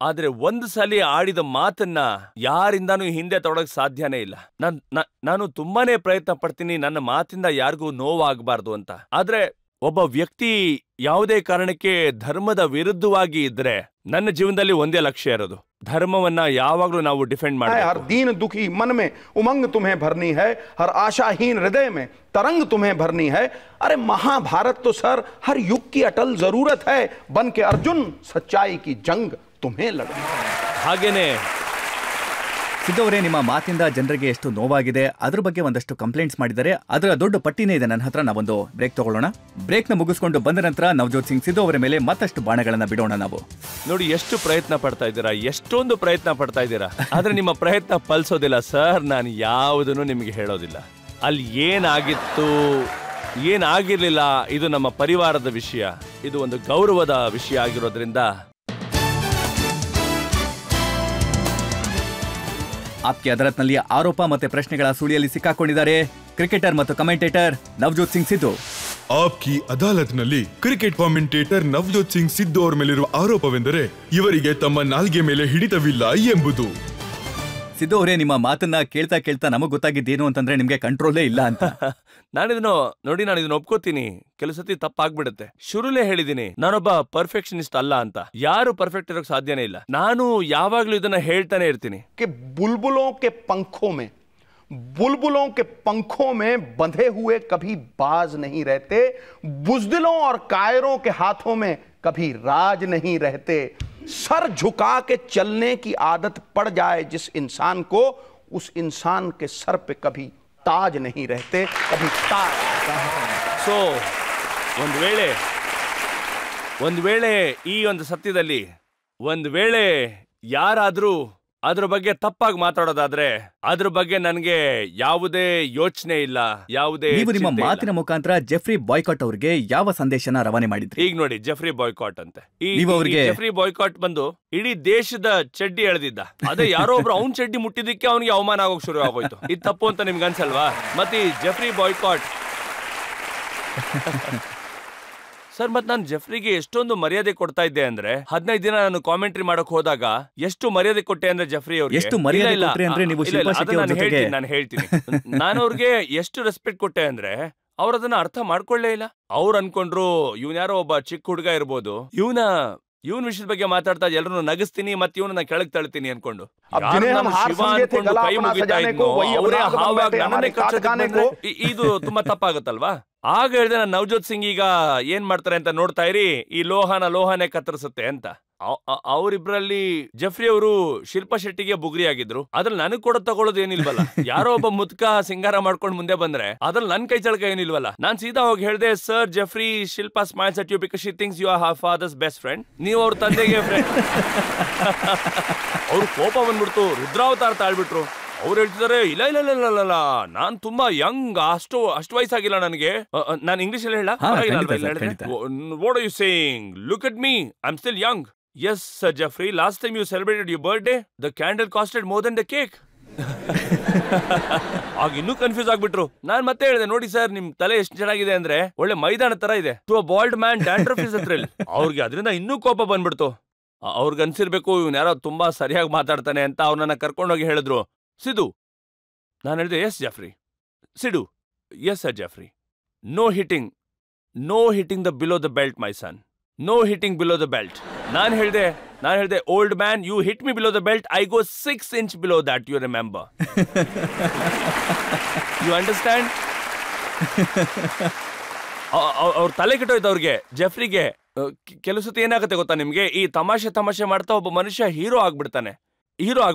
ಆದ್ರೆ ಒಂದು ಸಲ ಆಡಿದ ಮಾತನ್ನ ಯಾರಿಂದಾನು ಹಿಂದೆ ತೊಡಕ್ ಸಾಧ್ಯನೇ ಇಲ್ಲ. ನಾನು ತುಂಬಾನೇ ಪ್ರಯತ್ನ ಪಡ್ತೀನಿ ನನ್ನ ಮಾತಿಂದ ಯಾರಿಗೂ ನೋವಾಗಬಾರ್ದು ಅಂತ. ಆದ್ರೆ ಒಬ್ಬ ವ್ಯಕ್ತಿ ಯಾವುದೇ ಕಾರಣಕ್ಕೆ ಧರ್ಮದ ವಿರುದ್ಧವಾಗಿ ಇದ್ರೆ ನನ್ನ ಜೀವನದಲ್ಲಿ ಒಂದೇ ಲಕ್ಷ್ಯ ಇರೋದು, ಧರ್ಮವನ್ನ ಯಾವಾಗಲೂ ನಾವು ಡಿಫೆಂಡ್ ಮಾಡಬೇಕು. हर दीन दुखी मन में उमंग तुम्हें भरनी है, हर आशाहीन हृदय में तरंग तुम्हें भरनी है. अरे महाभारत तो सर हर युग की अटल जरूरत है. बन के अर्जुन सच्चाई की जंग तुम्हें लड़नी है. ಹಾಗೇನೆ ಸಿದ್ದು ಅವರೇ, ನಿಮ್ಮ ಮಾತಿಂದ ಜನರಿಗೆ ಎಷ್ಟು ನೋವಾಗಿದೆ ಅದ್ರ ಬಗ್ಗೆ ಒಂದಷ್ಟು ಕಂಪ್ಲೇಂಟ್ಸ್ ಮಾಡಿದ್ದಾರೆ. ಅದರ ದೊಡ್ಡ ಪಟ್ಟಿನೇ ಇದೆ ನನ್ನ ಹತ್ರ. ನಾವೊಂದು ಬ್ರೇಕ್ ತಗೊಳ್ಳೋಣ. ಬ್ರೇಕ್ ನ ಮುಗಿಸ್ಕೊಂಡು ಬಂದ ನಂತರ ನವಜೋತ್ ಸಿಂಗ್ ಸಿದ್ದು ಅವರ ಮೇಲೆ ಮತ್ತಷ್ಟು ಬಾಣಗಳನ್ನ ಬಿಡೋಣ ನಾವು. ನೋಡಿ ಎಷ್ಟು ಪ್ರಯತ್ನ ಪಡ್ತಾ ಇದ್ದೀರಾ, ಎಷ್ಟೊಂದು ಪ್ರಯತ್ನ ಪಡ್ತಾ ಇದ್ದೀರಾ, ಆದ್ರೆ ನಿಮ್ಮ ಪ್ರಯತ್ನ ಫಲಿಸೋದಿಲ್ಲ ಸರ್. ನಾನು ಯಾವುದನ್ನು ನಿಮಗೆ ಹೇಳೋದಿಲ್ಲ. ಅಲ್ಲಿ ಏನಾಗಿತ್ತು ಏನಾಗಿರ್ಲಿಲ್ಲ ಇದು ನಮ್ಮ ಪರಿವಾರದ ವಿಷಯ, ಇದು ಒಂದು ಗೌರವದ ವಿಷಯ ಆಗಿರೋದ್ರಿಂದ. ಆಪ್ಕೆ ಅದಾಲತ್ನಲ್ಲಿ ಆರೋಪ ಮತ್ತೆ ಪ್ರಶ್ನೆಗಳ ಸುಳಿಯಲ್ಲಿ ಸಿಕ್ಕಾಕೊಂಡಿದ್ದಾರೆ ಕ್ರಿಕೆಟರ್ ಮತ್ತು ಕಮೆಂಟೇಟರ್ ನವಜೋತ್ ಸಿಂಗ್ ಸಿದ್ದು. ಆಪ್ಕಿ ಅದಾಲತ್ನಲ್ಲಿ ಕ್ರಿಕೆಟ್ ಕಾಮೆಂಟೇಟರ್ ನವಜೋತ್ ಸಿಂಗ್ ಸಿದ್ದು ಅವರ ಮೇಲಿರುವ ಆರೋಪವೆಂದರೆ ಇವರಿಗೆ ತಮ್ಮ ನಾಲ್ಗೆ ಮೇಲೆ ಹಿಡಿತವಿಲ್ಲ ಎಂಬುದು. ಸಿದ್ದು ಅವರೇ, ನಿಮ್ಮ ಮಾತನ್ನ ಕೇಳ್ತಾ ಕೇಳ್ತಾ ನಮಗ್ ಗೊತ್ತಾಗಿದ್ದೇನು ಅಂತಂದ್ರೆ ನಿಮ್ಗೆ ಕಂಟ್ರೋಲೇ ಇಲ್ಲ ಅಂತ. ನಾನು ಇದನ್ನ ಒಪ್ಕೋತೀನಿ. ಕೆಲಸತಿ ತಪ್ಪಾಗ್ಬಿಡುತ್ತೆ. ಶುರುಲೇ ಹೇಳಿದೀನಿ, ನಾನೊಬ್ಬ ಪರ್ಫೆಕ್ಷನಿಸ್ಟ್ ಅಲ್ಲ ಅಂತ. ಯಾರು ಪರ್ಫೆಕ್ಟ್ ಇರೋಕ್ ಸಾಧ್ಯನೇ ಇಲ್ಲ. ನಾನು ಯಾವಾಗ್ಲೂ ಇದನ್ನ ಹೇಳ್ತಾನೆ ಇರ್ತೀನಿ. बुलबुलों के पंखों में बंधे हुए कभी बाज नहीं रहते. बुज़दिलों और कायरों के हाथों में कभी राज नहीं रहते. सर झुका के चलने की आदत पड़ जाए जिस इंसान को, उस इंसान के सर पे कभी ताज नहीं रहते, कभी ताज. ಸೊ ಒಂದು ವೇಳೆ ಈ ಒಂದು ಸತ್ಯದಲ್ಲಿ ಒಂದು ವೇಳೆ ಯಾರಾದ್ರೂ ಅದ್ರ ಬಗ್ಗೆ ತಪ್ಪಾಗಿ ಮಾತಾಡೋದಾದ್ರೆ ಅದ್ರ ಬಗ್ಗೆ ನನಗೆ ಯಾವುದೇ ಯೋಚನೆ ಇಲ್ಲ, ಯಾವುದೇ. ನೀವು ನಿಮ್ಮ ಮಾತಿನ ಮುಖಾಂತರ ಜೆಫ್ರಿ ಬಾಯ್ಕಾಟ್ ಅವ್ರಿಗೆ ಯಾವ ಸಂದೇಶನ ರವಾನೆ ಮಾಡಿದ್ರಿ? ಈಗ ನೋಡಿ, ಜೆಫ್ರಿ ಬಾಯ್ಕಾಟ್ ಅಂತೆ. ಜೆಫ್ರಿ ಬಾಯ್ಕಾಟ್ ಬಂದು ಇಡೀ ದೇಶದ ಚಡ್ಡಿ ಎಳೆದಿದ್ದ. ಅದೇ ಯಾರೋ ಒಬ್ರು ಅವ್ನ್ ಚಡ್ಡಿ ಮುಟ್ಟಿದ್ದಕ್ಕೆ ಅವನಿಗೆ ಅವಮಾನ ಆಗೋಕ್ ಶುರು ಆಗೋಯ್ತು. ಇದು ತಪ್ಪು ಅಂತ ನಿಮ್ಗೆ ಅನ್ಸಲ್ವಾ? ಮತ್ತೆ ಜೆಫ್ರಿ ಬಾಯ್ಕಾಟ್ ಸರ್, ಮತ್ ನಾನು ಜೆಫ್ರಿಗೆ ಎಷ್ಟೊಂದು ಮರ್ಯಾದೆ ಕೊಡ್ತಾ ಇದ್ದೆ ಅಂದ್ರೆ 15 ದಿನ ನಾನು ಕಾಮೆಂಟ್ರಿ ಮಾಡಕ್ ಹೋದಾಗ ಎಷ್ಟು ಮರ್ಯಾದೆ ಕೊಟ್ಟೆ ಅಂದ್ರೆ ಜೆಫ್ರಿ ಅವ್ರಿಗೆ. ಎಷ್ಟು ಮರ್ಯಾದೆ ಕೊಟ್ರಿ ಅಂದ್ರೆ ನೀವು ಶಿಲ್ಪಾ ಶೆಟ್ಟಿ ಅವರ ಜೊತೆಗೆ? ನಾನು ಹೇಳ್ತೀನಿ, ನಾನು ಅವ್ರಿಗೆ ಎಷ್ಟು ರೆಸ್ಪೆಕ್ಟ್ ಕೊಟ್ಟೆ ಅಂದ್ರೆ ಅವ್ರ ಅದನ್ನ ಅರ್ಥ ಮಾಡ್ಕೊಳ್ಳೇ ಇಲ್ಲ. ಅವ್ರು ಅನ್ಕೊಂಡ್ರು ಇವನ್ ಯಾರೋ ಒಬ್ಬ ಚಿಕ್ಕ ಹುಡುಗ ಇರ್ಬೋದು, ಇವನ್ ವಿಷಯದ ಬಗ್ಗೆ ಮಾತಾಡ್ತಾ ಎಲ್ಲರೂ ನಗಿಸ್ತೀನಿ ಮತ್ತೆ ಇವನನ್ನ ಕೆಳಗ್ ತಳ್ತೀನಿ ಅನ್ಕೊಂಡು ಕೈ ಮುಗಿತಾ ಇದ್ನೋ ಅವರೇ ಹಾವಾಗ ನನ್ನನ್ನೇ ಕಚ್ಚೋದು. ಇದು ತುಂಬಾ ತಪ್ಪಾಗುತ್ತಲ್ವಾ? ಆಗ ಹೇಳಿದೆ ನಾನು, ನವಜೋತ್ ಸಿಂಗ್ ಈಗ ಏನ್ ಮಾಡ್ತಾರೆ ಅಂತ ನೋಡ್ತಾ ಇರಿ, ಈ ಲೋಹನೇ ಕತ್ತರಿಸುತ್ತೆ ಅಂತ. ಅವರಿಬ್ರಲ್ಲಿ ಜೆಫ್ರಿ ಅವರು ಶಿಲ್ಪಾ ಶೆಟ್ಟಿಗೆ ಬುಗ್ರಿ ಆಗಿದ್ರು. ಅದ್ರಲ್ಲಿ ನನಗ್ ಕೂಡ ತಗೊಳ್ಳೋದು ಏನಿಲ್ವಲ್ಲ. ಯಾರೋ ಒಬ್ಬ ಮುದ್ಕ ಸಿಂಗಾರ ಮಾಡ್ಕೊಂಡು ಮುಂದೆ ಬಂದ್ರೆ ಅದ್ರಲ್ಲಿ ನನ್ ಕೈ ಚಳಕ ಏನಿಲ್ವಲ್ಲ. ನಾನ್ ಸೀದಾ ಹೋಗಿ ಹೇಳ್ದೆ, sir Jeffrey, Shilpa smiles at you because she thinks you are her father's best friend. ನೀವು ಅವ್ರ ತಂದೆಗೆ ಫ್ರೆಂಡ್. ಅವ್ರು ಕೋಪ ಬಂದ್ಬಿಡ್ತು, ರುದ್ರಾವತಾರ ತಾಳ್ಬಿಟ್ರು. ಅವ್ರು ಹೇಳ್ತಿದ್ದಾರೆ, ಇಲ್ಲ ನಾನ್ ತುಂಬಾ ಯಂಗ್, ಅಷ್ಟು ವಯಸ್ಸಾಗಿಲ್ಲ ನನಗೆ. ನಾನು ಇಂಗ್ಲಿಷ್ ಅಲ್ಲಿ ಹೇಳ, what are you saying? Look at me, I am still young. Yes, Sir Jeffrey, last time you celebrated your birthday, the candle costed more than the cake. ಆಗ ಇನ್ನೂ ಕನ್ಫ್ಯೂಸ್ ಆಗ್ಬಿಟ್ರು. ನಾನ್ ಮತ್ತೆ ಹೇಳಿದೆ, ನೋಡಿ ಸರ್, ನಿಮ್ ತಲೆ ಎಷ್ಟು ಚೆನ್ನಾಗಿದೆ ಅಂದ್ರೆ ಒಳ್ಳೆ ಮೈದಾನ ತರ ಇದೆ. To a bald man dandruff is a thrill. ಅವ್ರಿಗೆ ಅದರಿಂದ ಇನ್ನೂ ಕೋಪ ಬಂದ್ಬಿಡ್ತು. ಅವ್ರಿಗೆ ಅನ್ಸಿರ್ಬೇಕು ಇವ್ನು ಯಾರೋ ತುಂಬಾ ಸರಿಯಾಗಿ ಮಾತಾಡ್ತಾನೆ ಅಂತ. ಅವ್ರನ್ನ ಕರ್ಕೊಂಡೋಗಿ ಹೇಳಿದ್ರು, ಸಿದು. ನಾನು ಹೇಳಿದೆ, yes Geoffrey. Sidhu, yes sir Geoffrey. No hitting the below the belt my son. No hitting below the belt. ನಾನು ಹೇಳ್ದೆ, old man, you hit me below the belt, I go 6 inch below that, you remember. You understand? ಅವ್ರ ತಲೆ ಕೆಟ್ಟೋಯ್ತು ಅವ್ರಿಗೆ, ಜೆಫ್ರಿಗೆ. ಕೆಲವು ಸತಿ ಏನಾಗುತ್ತೆ ಗೊತ್ತಾ ನಿಮ್ಗೆ, ಈ ತಮಾಷೆ ಮಾಡ್ತಾ ಒಬ್ಬ ಮನುಷ್ಯ ಹೀರೋ ಆಗ್ಬಿಡ್ತಾನೆ.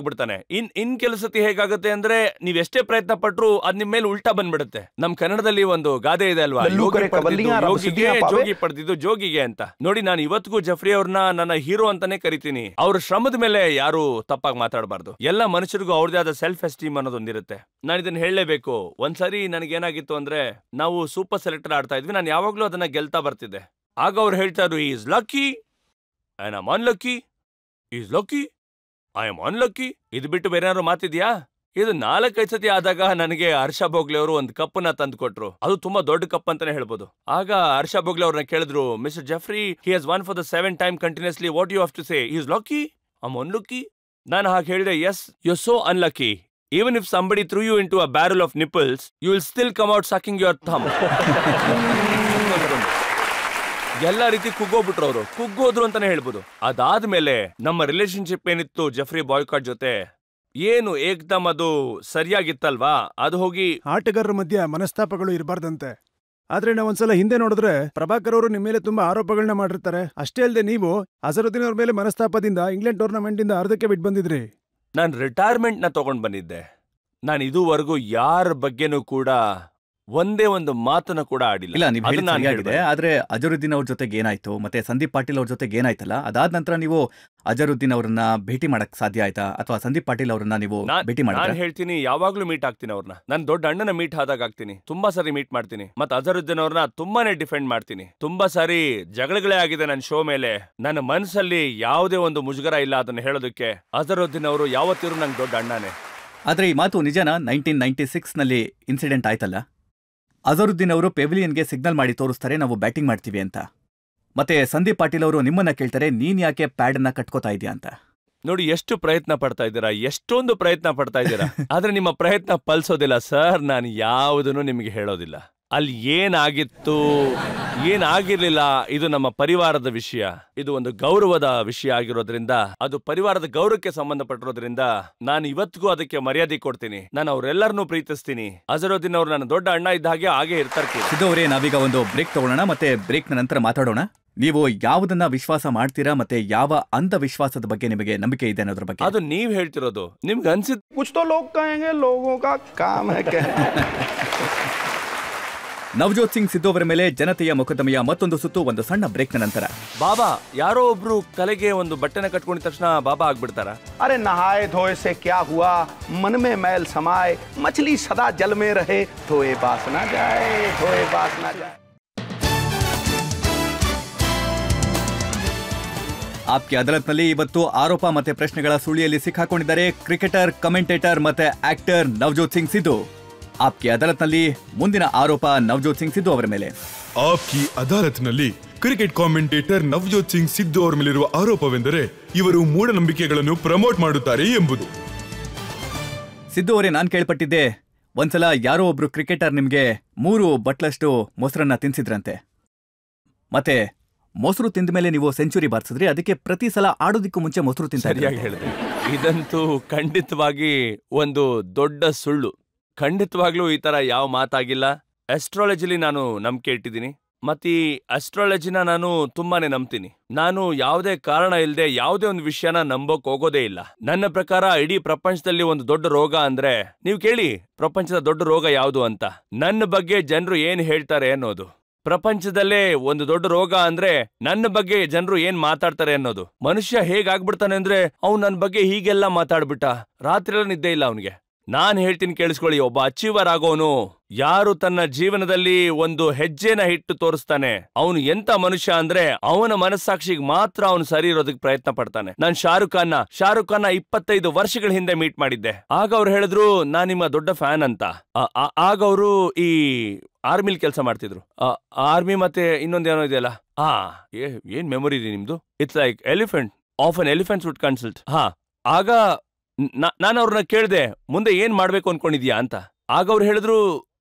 ಇನ್ ಕೆಲಸತಿ ಹೇಗಾಗುತ್ತೆ ಅಂದ್ರೆ ನೀವ್ ಎಷ್ಟೇ ಪ್ರಯತ್ನ ಪಟ್ರು ಅದ್ ನಿಮ್ ಮೇಲೆ ಉಲ್ಟಾ ಬಂದ್ಬಿಡುತ್ತೆ. ನಮ್ ಕನ್ನಡದಲ್ಲಿ ಒಂದು ಗಾದೆ ಇದೆ ಅಲ್ವಾ, ಜೋಗಿ ಪಡೆದಿದ್ದು ಜೋಗಿಗೆ ಅಂತ. ನೋಡಿ, ನಾನು ಇವತ್ತಿಗೂ ಜೆಫ್ರಿ ಅವ್ರನ್ನ ನನ್ನ ಹೀರೋ ಅಂತಾನೆ ಕರಿತೀನಿ. ಅವ್ರ ಶ್ರಮದ ಮೇಲೆ ಯಾರು ತಪ್ಪಾಗಿ ಮಾತಾಡಬಾರ್ದು. ಎಲ್ಲ ಮನುಷ್ಯರಿಗೂ ಅವ್ರದೇ ಆದ ಸೆಲ್ಫ್ ಎಸ್ಟೀಮ್ ಅನ್ನೋದೊಂದಿರುತ್ತೆ. ನಾನು ಇದನ್ನ ಹೇಳಲೇಬೇಕು. ಒಂದ್ಸರಿ ನನಗೇನಾಗಿತ್ತು ಅಂದ್ರೆ, ನಾವು ಸೂಪರ್ ಸೆಲೆಕ್ಟರ್ ಆಡ್ತಾ ಇದ್ವಿ. ನಾನು ಯಾವಾಗ್ಲೂ ಅದನ್ನ ಗೆಲ್ತಾ ಬರ್ತಿದ್ದೆ. ಆಗ ಅವ್ರು ಹೇಳ್ತಾ ಇದ್ರು, is lucky and I am unlucky, is lucky, I am unlucky. ಇದು ಬಿಟ್ಟು ಬೇರೆ ಏನಾದ್ರು ಮಾತಿದ್ಯಾ? ಇದು 4-5 ಸತಿ ಆದಾಗ ನನಗೆ ಹರ್ಷ ಭೋಗ್ಲೆ ಅವರು ಒಂದು ಕಪ್ಪನ್ನ ತಂದು ಕೊಟ್ರು. ಅದು ತುಂಬಾ ದೊಡ್ಡ ಕಪ್ ಅಂತಾನೆ ಹೇಳ್ಬೋದು. ಆಗ ಹರ್ಷ ಭೋಗ್ಲೆ ಅವ್ರನ್ನ ಕೇಳಿದ್ರು, mister Jeffrey, he has won for the 7th time continuously, what do you have to say? He is lucky, I'm unlucky. ನಾನು ಹಾಗೆ ಹೇಳಿದೆ, yes, you're so unlucky. Even if somebody threw you into a barrel of nipples, you will still come out sucking your thumb. ಎಲ್ಲಾ ರೀತಿ ಕುಗ್ಗೋಗ್ಬಿಟ್ರು ಅವರು, ಕುಗ್ಗೋದ್ರು ಅಂತಾನೆ ಹೇಳ್ಬೋದು. ಅದಾದ್ಮೇಲೆ ನಮ್ಮ ರಿಲೇಶನ್ಶಿಪ್ ಏನಿತ್ತು ಜೆಫ್ರಿ ಬಾಯ್ಕಾಟ್ ಜೊತೆ, ಏನು ಏಕ್ದಮ್ ಅದು ಸರಿಯಾಗಿತ್ತಲ್ವಾ, ಅದು ಹೋಗಿ ಆಟಗಾರರ ಮಧ್ಯೆ ಮನಸ್ತಾಪಗಳು ಇರಬಾರ್ದಂತೆ. ಆದ್ರೆ ನಾವೊಂದ್ಸಲ ಹಿಂದೆ ನೋಡಿದ್ರೆ ಪ್ರಭಾಕರ್ ಅವರು ನಿಮ್ಮ ಮೇಲೆ ತುಂಬಾ ಆರೋಪಗಳನ್ನ ಮಾಡಿರ್ತಾರೆ. ಅಷ್ಟೇ ಅಲ್ಲದೆ ನೀವು ಅಜರುದ್ದೀನ್ ಅವ್ರ ಮೇಲೆ ಮನಸ್ತಾಪದಿಂದ ಇಂಗ್ಲೆಂಡ್ ಟೂರ್ನಮೆಂಟ್ ಇಂದ ಅರ್ಧಕ್ಕೆ ಬಿಟ್ಟು ಬಂದಿದ್ರಿ. ನಾನು ರಿಟೈರ್ಮೆಂಟ್ ನ ತಗೊಂಡ್ ಬಂದಿದ್ದೆ. ನಾನು ಇದುವರೆಗೂ ಯಾರ ಬಗ್ಗೆನೂ ಕೂಡ ಒಂದೇ ಒಂದು ಮಾತನ್ನ ಕೂಡ ಆಡಿಲ್ಲ. ಇಲ್ಲ, ನೀವು ಹೇಳಿದೆ. ಆದ್ರೆ ಅಜರುದ್ದೀನ್ ಅವ್ರ ಜೊತೆಗೆ ಏನಾಯ್ತು, ಮತ್ತೆ ಸಂದೀಪ್ ಪಾಟೀಲ್ ಅವ್ರ ಜೊತೆಗೆ ಏನಾಯ್ತಲ್ಲ, ಅದಾದ ನಂತರ ನೀವು ಅಜರುದ್ದೀನ್ ಅವ್ರನ್ನ ಭೇಟಿ ಮಾಡಕ್ ಸಾಧ್ಯ ಆಯ್ತಾ, ಅಥವಾ ಸಂದೀಪ್ ಪಾಟೀಲ್ ಅವ್ರನ್ನ ನೀವು ಭೇಟಿ ಮಾಡಿ? ನಾನು ಹೇಳ್ತೀನಿ, ಯಾವಾಗ್ಲೂ ಮೀಟ್ ಆಗ್ತೀನಿ ಅವ್ರನ್ನ. ನಾನು ದೊಡ್ಡ ಅಣ್ಣನ ಮೀಟ್ ಆದಾಗ ಆಗ್ತೀನಿ, ತುಂಬಾ ಸಾರಿ ಮೀಟ್ ಮಾಡ್ತೀನಿ. ಮತ್ತೆ ಅಜರುದ್ದೀನ್ ಅವ್ರನ್ನ ತುಂಬಾನೇ ಡಿಫೆಂಡ್ ಮಾಡ್ತೀನಿ. ತುಂಬಾ ಸಾರಿ ಜಗಳಗಳೇ ಆಗಿದೆ ನನ್ನ ಶೋ ಮೇಲೆ. ನನ್ನ ಮನಸ್ಸಲ್ಲಿ ಯಾವುದೇ ಒಂದು ಮುಜುಗರ ಇಲ್ಲ ಅದನ್ನ ಹೇಳೋದಕ್ಕೆ. ಅಜರುದ್ದೀನ್ ಅವರು ಯಾವತ್ತಿರು ನಂಗೆ ದೊಡ್ಡ ಅಣ್ಣನೇ. ಆದ್ರೆ ಈ ಮಾತು ನಿಜನಾ? 1996 ನಲ್ಲಿ ಇನ್ಸಿಡೆಂಟ್ ಆಯ್ತಲ್ಲ, ಅಜರುದ್ದೀನ್ ಅವರು ಪೆವಿಲಿಯನ್ಗೆ ಸಿಗ್ನಲ್ ಮಾಡಿ ತೋರಿಸ್ತಾರೆ ನಾವು ಬ್ಯಾಟಿಂಗ್ ಮಾಡ್ತೀವಿ ಅಂತ. ಮತ್ತೆ ಸಂದೀಪ್ ಪಾಟೀಲ್ ಅವರು ನಿಮ್ಮನ್ನ ಕೇಳ್ತಾರೆ, ನೀನ್ ಯಾಕೆ ಪ್ಯಾಡ್ ಅನ್ನ ಕಟ್ಕೋತಾ ಇದೀಯ ಅಂತ. ನೋಡಿ ಎಷ್ಟು ಪ್ರಯತ್ನ ಪಡ್ತಾ ಇದ್ದೀರಾ, ಎಷ್ಟೊಂದು ಪ್ರಯತ್ನ ಪಡ್ತಾ ಇದ್ದೀರಾ, ಆದ್ರೆ ನಿಮ್ಮ ಪ್ರಯತ್ನ ಫಲಿಸೋದಿಲ್ಲ ಸರ್. ನಾನು ಯಾವುದನ್ನು ನಿಮಗೆ ಹೇಳೋದಿಲ್ಲ. ಅಲ್ಲಿ ಏನಾಗಿತ್ತು ಏನಾಗಿರ್ಲಿಲ್ಲ, ಇದು ನಮ್ಮ ಪರಿವಾರದ ವಿಷಯ. ಇದು ಒಂದು ಗೌರವದ ವಿಷಯ ಆಗಿರೋದ್ರಿಂದ, ಅದು ಪರಿವಾರದ ಗೌರವಕ್ಕೆ ಸಂಬಂಧಪಟ್ಟಿರೋದ್ರಿಂದ ನಾನು ಇವತ್ತಿಗೂ ಅದಕ್ಕೆ ಮರ್ಯಾದೆ ಕೊಡ್ತೀನಿ. ನಾನು ಅವರೆಲ್ಲರನ್ನೂ ಪ್ರೀತಿಸ್ತೀನಿ. ಅಜರುದ್ದೀನ್ ಅವರು ನನ್ನ ದೊಡ್ಡ ಅಣ್ಣ ಇದ್ದ ಹಾಗೆ ಇರ್ತಾರೆ. ಸಿದ್ದು ಅವರೇ, ನಾವೀಗ ಒಂದು ಬ್ರೇಕ್ ತಗೊಳ್ಳೋಣ, ಮತ್ತೆ ಬ್ರೇಕ್ ನಂತರ ಮಾತಾಡೋಣ. ನೀವು ಯಾವುದನ್ನ ವಿಶ್ವಾಸ ಮಾಡ್ತೀರಾ, ಮತ್ತೆ ಯಾವ ಅಂಧವಿಶ್ವಾಸದ ಬಗ್ಗೆ ನಿಮಗೆ ನಂಬಿಕೆ ಇದೆ ಅನ್ನೋದ್ರ ಬಗ್ಗೆ ಅದು ನೀವ್ ಹೇಳ್ತಿರೋದು. ನಿಮ್ಗೆ ಅನ್ಸಿದ್ कुछ तो लोग कहेंगे, लोगों का काम है कहना. ನವಜೋತ್ ಸಿಂಗ್ ಸಿದ್ದು ಅವರ ಮೇಲೆ ಜನತೆಯ ಮೊಕದ್ದಮೆಯ ಮತ್ತೊಂದು ಸುತ್ತು, ಒಂದು ಸಣ್ಣ ಬ್ರೇಕ್ನ ನಂತರ. ಬಾಬಾ, ಯಾರೋ ಒಬ್ರು ತಲೆಗೆ ಒಂದು ಬಟ್ಟೆನ ಕಟ್ಕೊಂಡಿದ ತಕ್ಷಣ ಬಾಬಾ ಆಗ್ಬಿಡ್ತಾರ? अरे नहाए धोए से क्या हुआ, मन में मैल समाए, मछली सदा जल में रहे, धोए बास ना जाए, धोए बास ना जाए. ಆಪ್ಗೆ ಅದಾಲತ್ನಲ್ಲಿ ಇವತ್ತು ಆರೋಪ ಮತ್ತೆ ಪ್ರಶ್ನೆಗಳ ಸುಳಿಯಲ್ಲಿ ಸಿಕ್ಕಾಕೊಂಡಿದ್ದಾರೆ ಕ್ರಿಕೆಟರ್, ಕಮೆಂಟೇಟರ್ ಮತ್ತೆ ಆಕ್ಟರ್ ನವಜೋತ್ ಸಿಂಗ್ ಸಿದ್ದು. ಆಪ್ಗೆ ಅದಾಲತ್ನಲ್ಲಿ ಮುಂದಿನ ಆರೋಪ ನವಜೋತ್ ಸಿಂಗ್ ಸಿದ್ದು ಅವರ ಮೇಲೆ. ಆಪ್ಕಿ ಅದಾಲತ್ನಲ್ಲಿ ಕ್ರಿಕೆಟ್ ಕಾಮೆಂಟೇಟರ್ ನವಜೋತ್ ಸಿಂಗ್ ಸಿದ್ದು ಅವರ ಮೇಲಿರುವ ಆರೋಪವೆಂದರೆ ಇವರು ಮೂಢನಂಬಿಕೆಗಳನ್ನು ಪ್ರಮೋಟ್ ಮಾಡುತ್ತಾರೆ ಎಂಬುದು. ಸಿದ್ದು ಅವರೇ, ನಾನು ಕೇಳ್ಪಟ್ಟಿದ್ದೆ ಒಂದ್ಸಲ ಯಾರೋ ಒಬ್ರು ಕ್ರಿಕೆಟರ್ ನಿಮ್ಗೆ 3 ಬಟ್ಲಷ್ಟು ಮೊಸರನ್ನ ತಿನ್ಸಿದ್ರಂತೆ. ಮತ್ತೆ ಮೊಸರು ತಿಂದ ಮೇಲೆ ನೀವು ಸೆಂಚುರಿ ಬಾರಿಸಿದ್ರಿ, ಅದಕ್ಕೆ ಪ್ರತಿ ಸಲ ಆಡೋದಿಕ್ಕೂ ಮುಂಚೆ ಮೊಸರು ತಿಂತ. ಸರಿಯಾಗಿ ಹೇಳಿದೆ. ಇದಂತೂ ಖಂಡಿತವಾಗಿ ಒಂದು ದೊಡ್ಡ ಸುಳ್ಳು. ಖಂಡಿತವಾಗ್ಲೂ ಈ ತರ ಯಾವ ಮಾತಾಗಿಲ್ಲ. ಅಸ್ಟ್ರಾಲಜಿಲಿ ನಾನು ನಂಬಿಕೆ ಇಟ್ಟಿದ್ದೀನಿ, ಮತ್ತೆ ಈ ಅಸ್ಟ್ರಾಲಜಿನ ನಾನು ತುಂಬಾನೇ ನಂಬ್ತೀನಿ. ನಾನು ಯಾವುದೇ ಕಾರಣ ಇಲ್ಲದೆ ಯಾವುದೇ ಒಂದು ವಿಷಯನ ನಂಬೋಕ್ ಹೋಗೋದೇ ಇಲ್ಲ. ನನ್ನ ಪ್ರಕಾರ ಇಡೀ ಪ್ರಪಂಚದಲ್ಲಿ ಒಂದು ದೊಡ್ಡ ರೋಗ ಅಂದ್ರೆ, ನೀವು ಕೇಳಿ ಪ್ರಪಂಚದ ದೊಡ್ಡ ರೋಗ ಯಾವುದು ಅಂತ, ನನ್ನ ಬಗ್ಗೆ ಜನರು ಏನ್ ಹೇಳ್ತಾರೆ ಅನ್ನೋದು. ಪ್ರಪಂಚದಲ್ಲೇ ಒಂದು ದೊಡ್ಡ ರೋಗ ಅಂದ್ರೆ ನನ್ನ ಬಗ್ಗೆ ಜನರು ಏನ್ ಮಾತಾಡ್ತಾರೆ ಅನ್ನೋದು. ಮನುಷ್ಯ ಹೇಗಾಗ್ಬಿಡ್ತಾನೆ ಅಂದ್ರೆ, ಅವ್ನು ನನ್ನ ಬಗ್ಗೆ ಹೀಗೆಲ್ಲ ಮಾತಾಡ್ಬಿಟ್ಟ, ರಾತ್ರಿ ಎಲ್ಲ ನಿದ್ದೆ ಇಲ್ಲ ಅವನಿಗೆ. ನಾನ್ ಹೇಳ್ತೀನಿ ಕೇಳಿಸ್ಕೊಳ್ಳಿ, ಒಬ್ಬ ಅಚೀವರ್ ಆಗೋನು, ಯಾರು ತನ್ನ ಜೀವನದಲ್ಲಿ ಒಂದು ಹೆಜ್ಜೆನ ಇಟ್ಟು ತೋರಿಸ್ತಾನೆ, ಅವನು ಎಂತ ಮನುಷ್ಯ ಅಂದ್ರೆ ಅವನ ಮನಸ್ಸಾಕ್ಷಿಗೆ ಮಾತ್ರ ಅವನು ಸರಿ ಇರೋದಕ್ಕೆ ಪ್ರಯತ್ನ ಪಡ್ತಾನೆ. ನಾನ್ ಶಾರುಖ್ ಖಾನ್ನ 25 ವರ್ಷಗಳ ಹಿಂದೆ ಮೀಟ್ ಮಾಡಿದ್ದೆ. ಆಗ ಅವ್ರು ಹೇಳಿದ್ರು ನಾನ್ ನಿಮ್ಮ ದೊಡ್ಡ ಫ್ಯಾನ್ ಅಂತ. ಆಗ ಅವರು ಈ ಆರ್ಮಿಲ್ ಕೆಲಸ ಮಾಡ್ತಿದ್ರು. ಆರ್ಮಿ ಮತ್ತೆ ಇನ್ನೊಂದೇನೋ ಇದೆಯಲ್ಲ, ಏನ್ ಮೆಮೊರಿ ಇದೆ ನಿಮ್ದು, it's like elephant of an elephants would consult. ಆಗ ನಾನು ಅವ್ರನ್ನ ಕೇಳ್ದೆ, ಮುಂದೆ ಏನ್ ಮಾಡ್ಬೇಕು ಅನ್ಕೊಂಡಿದ್ಯಾ ಅಂತ. ಆಗ ಅವ್ರು ಹೇಳಿದ್ರು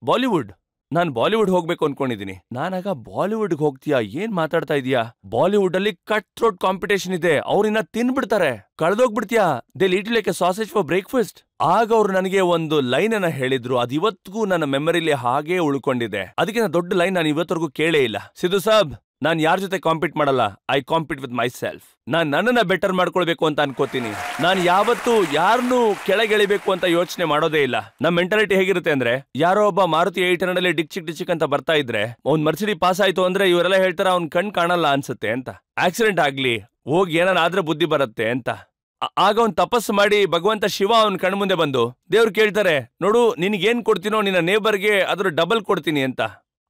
ಬಾಲಿವುಡ್. ನಾನ್ ಬಾಲಿವುಡ್ ಹೋಗ್ಬೇಕು ಅನ್ಕೊಂಡಿದೀನಿ. ನಾನಾಗ ಬಾಲಿವುಡ್ಗೆ ಹೋಗ್ತೀಯಾ, ಏನ್ ಮಾತಾಡ್ತಾ ಇದೀಯಾ, ಬಾಲಿವುಡ್ ಅಲ್ಲಿ ಕಟ್ ಥ್ರೋಟ್ ಕಾಂಪಿಟೇಷನ್ ಇದೆ, ಅವ್ರನ್ನ ತಿನ್ಬಿಡ್ತಾರೆ, ಕಳೆದೋಗ್ಬಿಡ್ತೀಯಾ, they eat like a sausage for breakfast. ಆಗ ಅವ್ರು ನನಗೆ ಒಂದು ಲೈನ್ ಅನ್ನ ಹೇಳಿದ್ರು, ಅದು ಇವತ್ತಿಗೂ ನನ್ನ ಮೆಮರಿಲಿ ಹಾಗೇ ಉಳ್ಕೊಂಡಿದೆ. ಅದಕ್ಕಿಂತ ದೊಡ್ಡ ಲೈನ್ ನಾನು ಇವತ್ತರೆಗೂ ಕೇಳೇ ಇಲ್ಲ. ಸಿದ್ದು ಸಾಬ್, ನಾನ್ ಯಾರ ಜೊತೆ ಕಾಂಪೀಟ್ ಮಾಡಲ್ಲ, I compete with myself. ನಾನ್ ನನ್ನನ್ನ ಬೆಟರ್ ಮಾಡ್ಕೊಳ್ಬೇಕು ಅಂತ ಅನ್ಕೋತೀನಿ. ನಾನು ಯಾವತ್ತೂ ಯಾರನ್ನೂ ಕೆಳಗೆಳಿಬೇಕು ಅಂತ ಯೋಚನೆ ಮಾಡೋದೇ ಇಲ್ಲ. ನಮ್ ಮೆಂಟಾಲಿಟಿ ಹೇಗಿರುತ್ತೆ ಅಂದ್ರೆ, ಯಾರೋ ಒಬ್ಬ ಮಾರುತಿ 800 ಅಲ್ಲಿ ಡಿಕ್ ಚಿಕ್ ಅಂತ ಬರ್ತಾ ಇದ್ರೆ, ಅವ್ನ್ ಮರ್ಸಿಡಿ ಪಾಸ್ ಆಯ್ತು ಅಂದ್ರೆ ಇವರೆಲ್ಲ ಹೇಳ್ತಾರ ಅವ್ನ್ ಕಣ್ ಕಾಣಲ್ಲ ಅನ್ಸುತ್ತೆ ಅಂತ. ಆಕ್ಸಿಡೆಂಟ್ ಆಗ್ಲಿ, ಹೋಗಿ ಏನಾದ್ರೂ ಬುದ್ಧಿ ಬರುತ್ತೆ ಅಂತ. ಆಗ ಅವ್ನ್ ತಪಸ್ಸು ಮಾಡಿ ಭಗವಂತ ಶಿವ ಅವ್ನ್ ಕಣ್ ಮುಂದೆ ಬಂದು ದೇವ್ರು ಕೇಳ್ತಾರೆ, ನೋಡು ನಿನ್ಗೇನ್ ಕೊಡ್ತೀನೋ ನಿನ್ನ ನೇಬರ್ಗೆ ಅದ್ರ ಡಬಲ್ ಕೊಡ್ತೀನಿ ಅಂತ.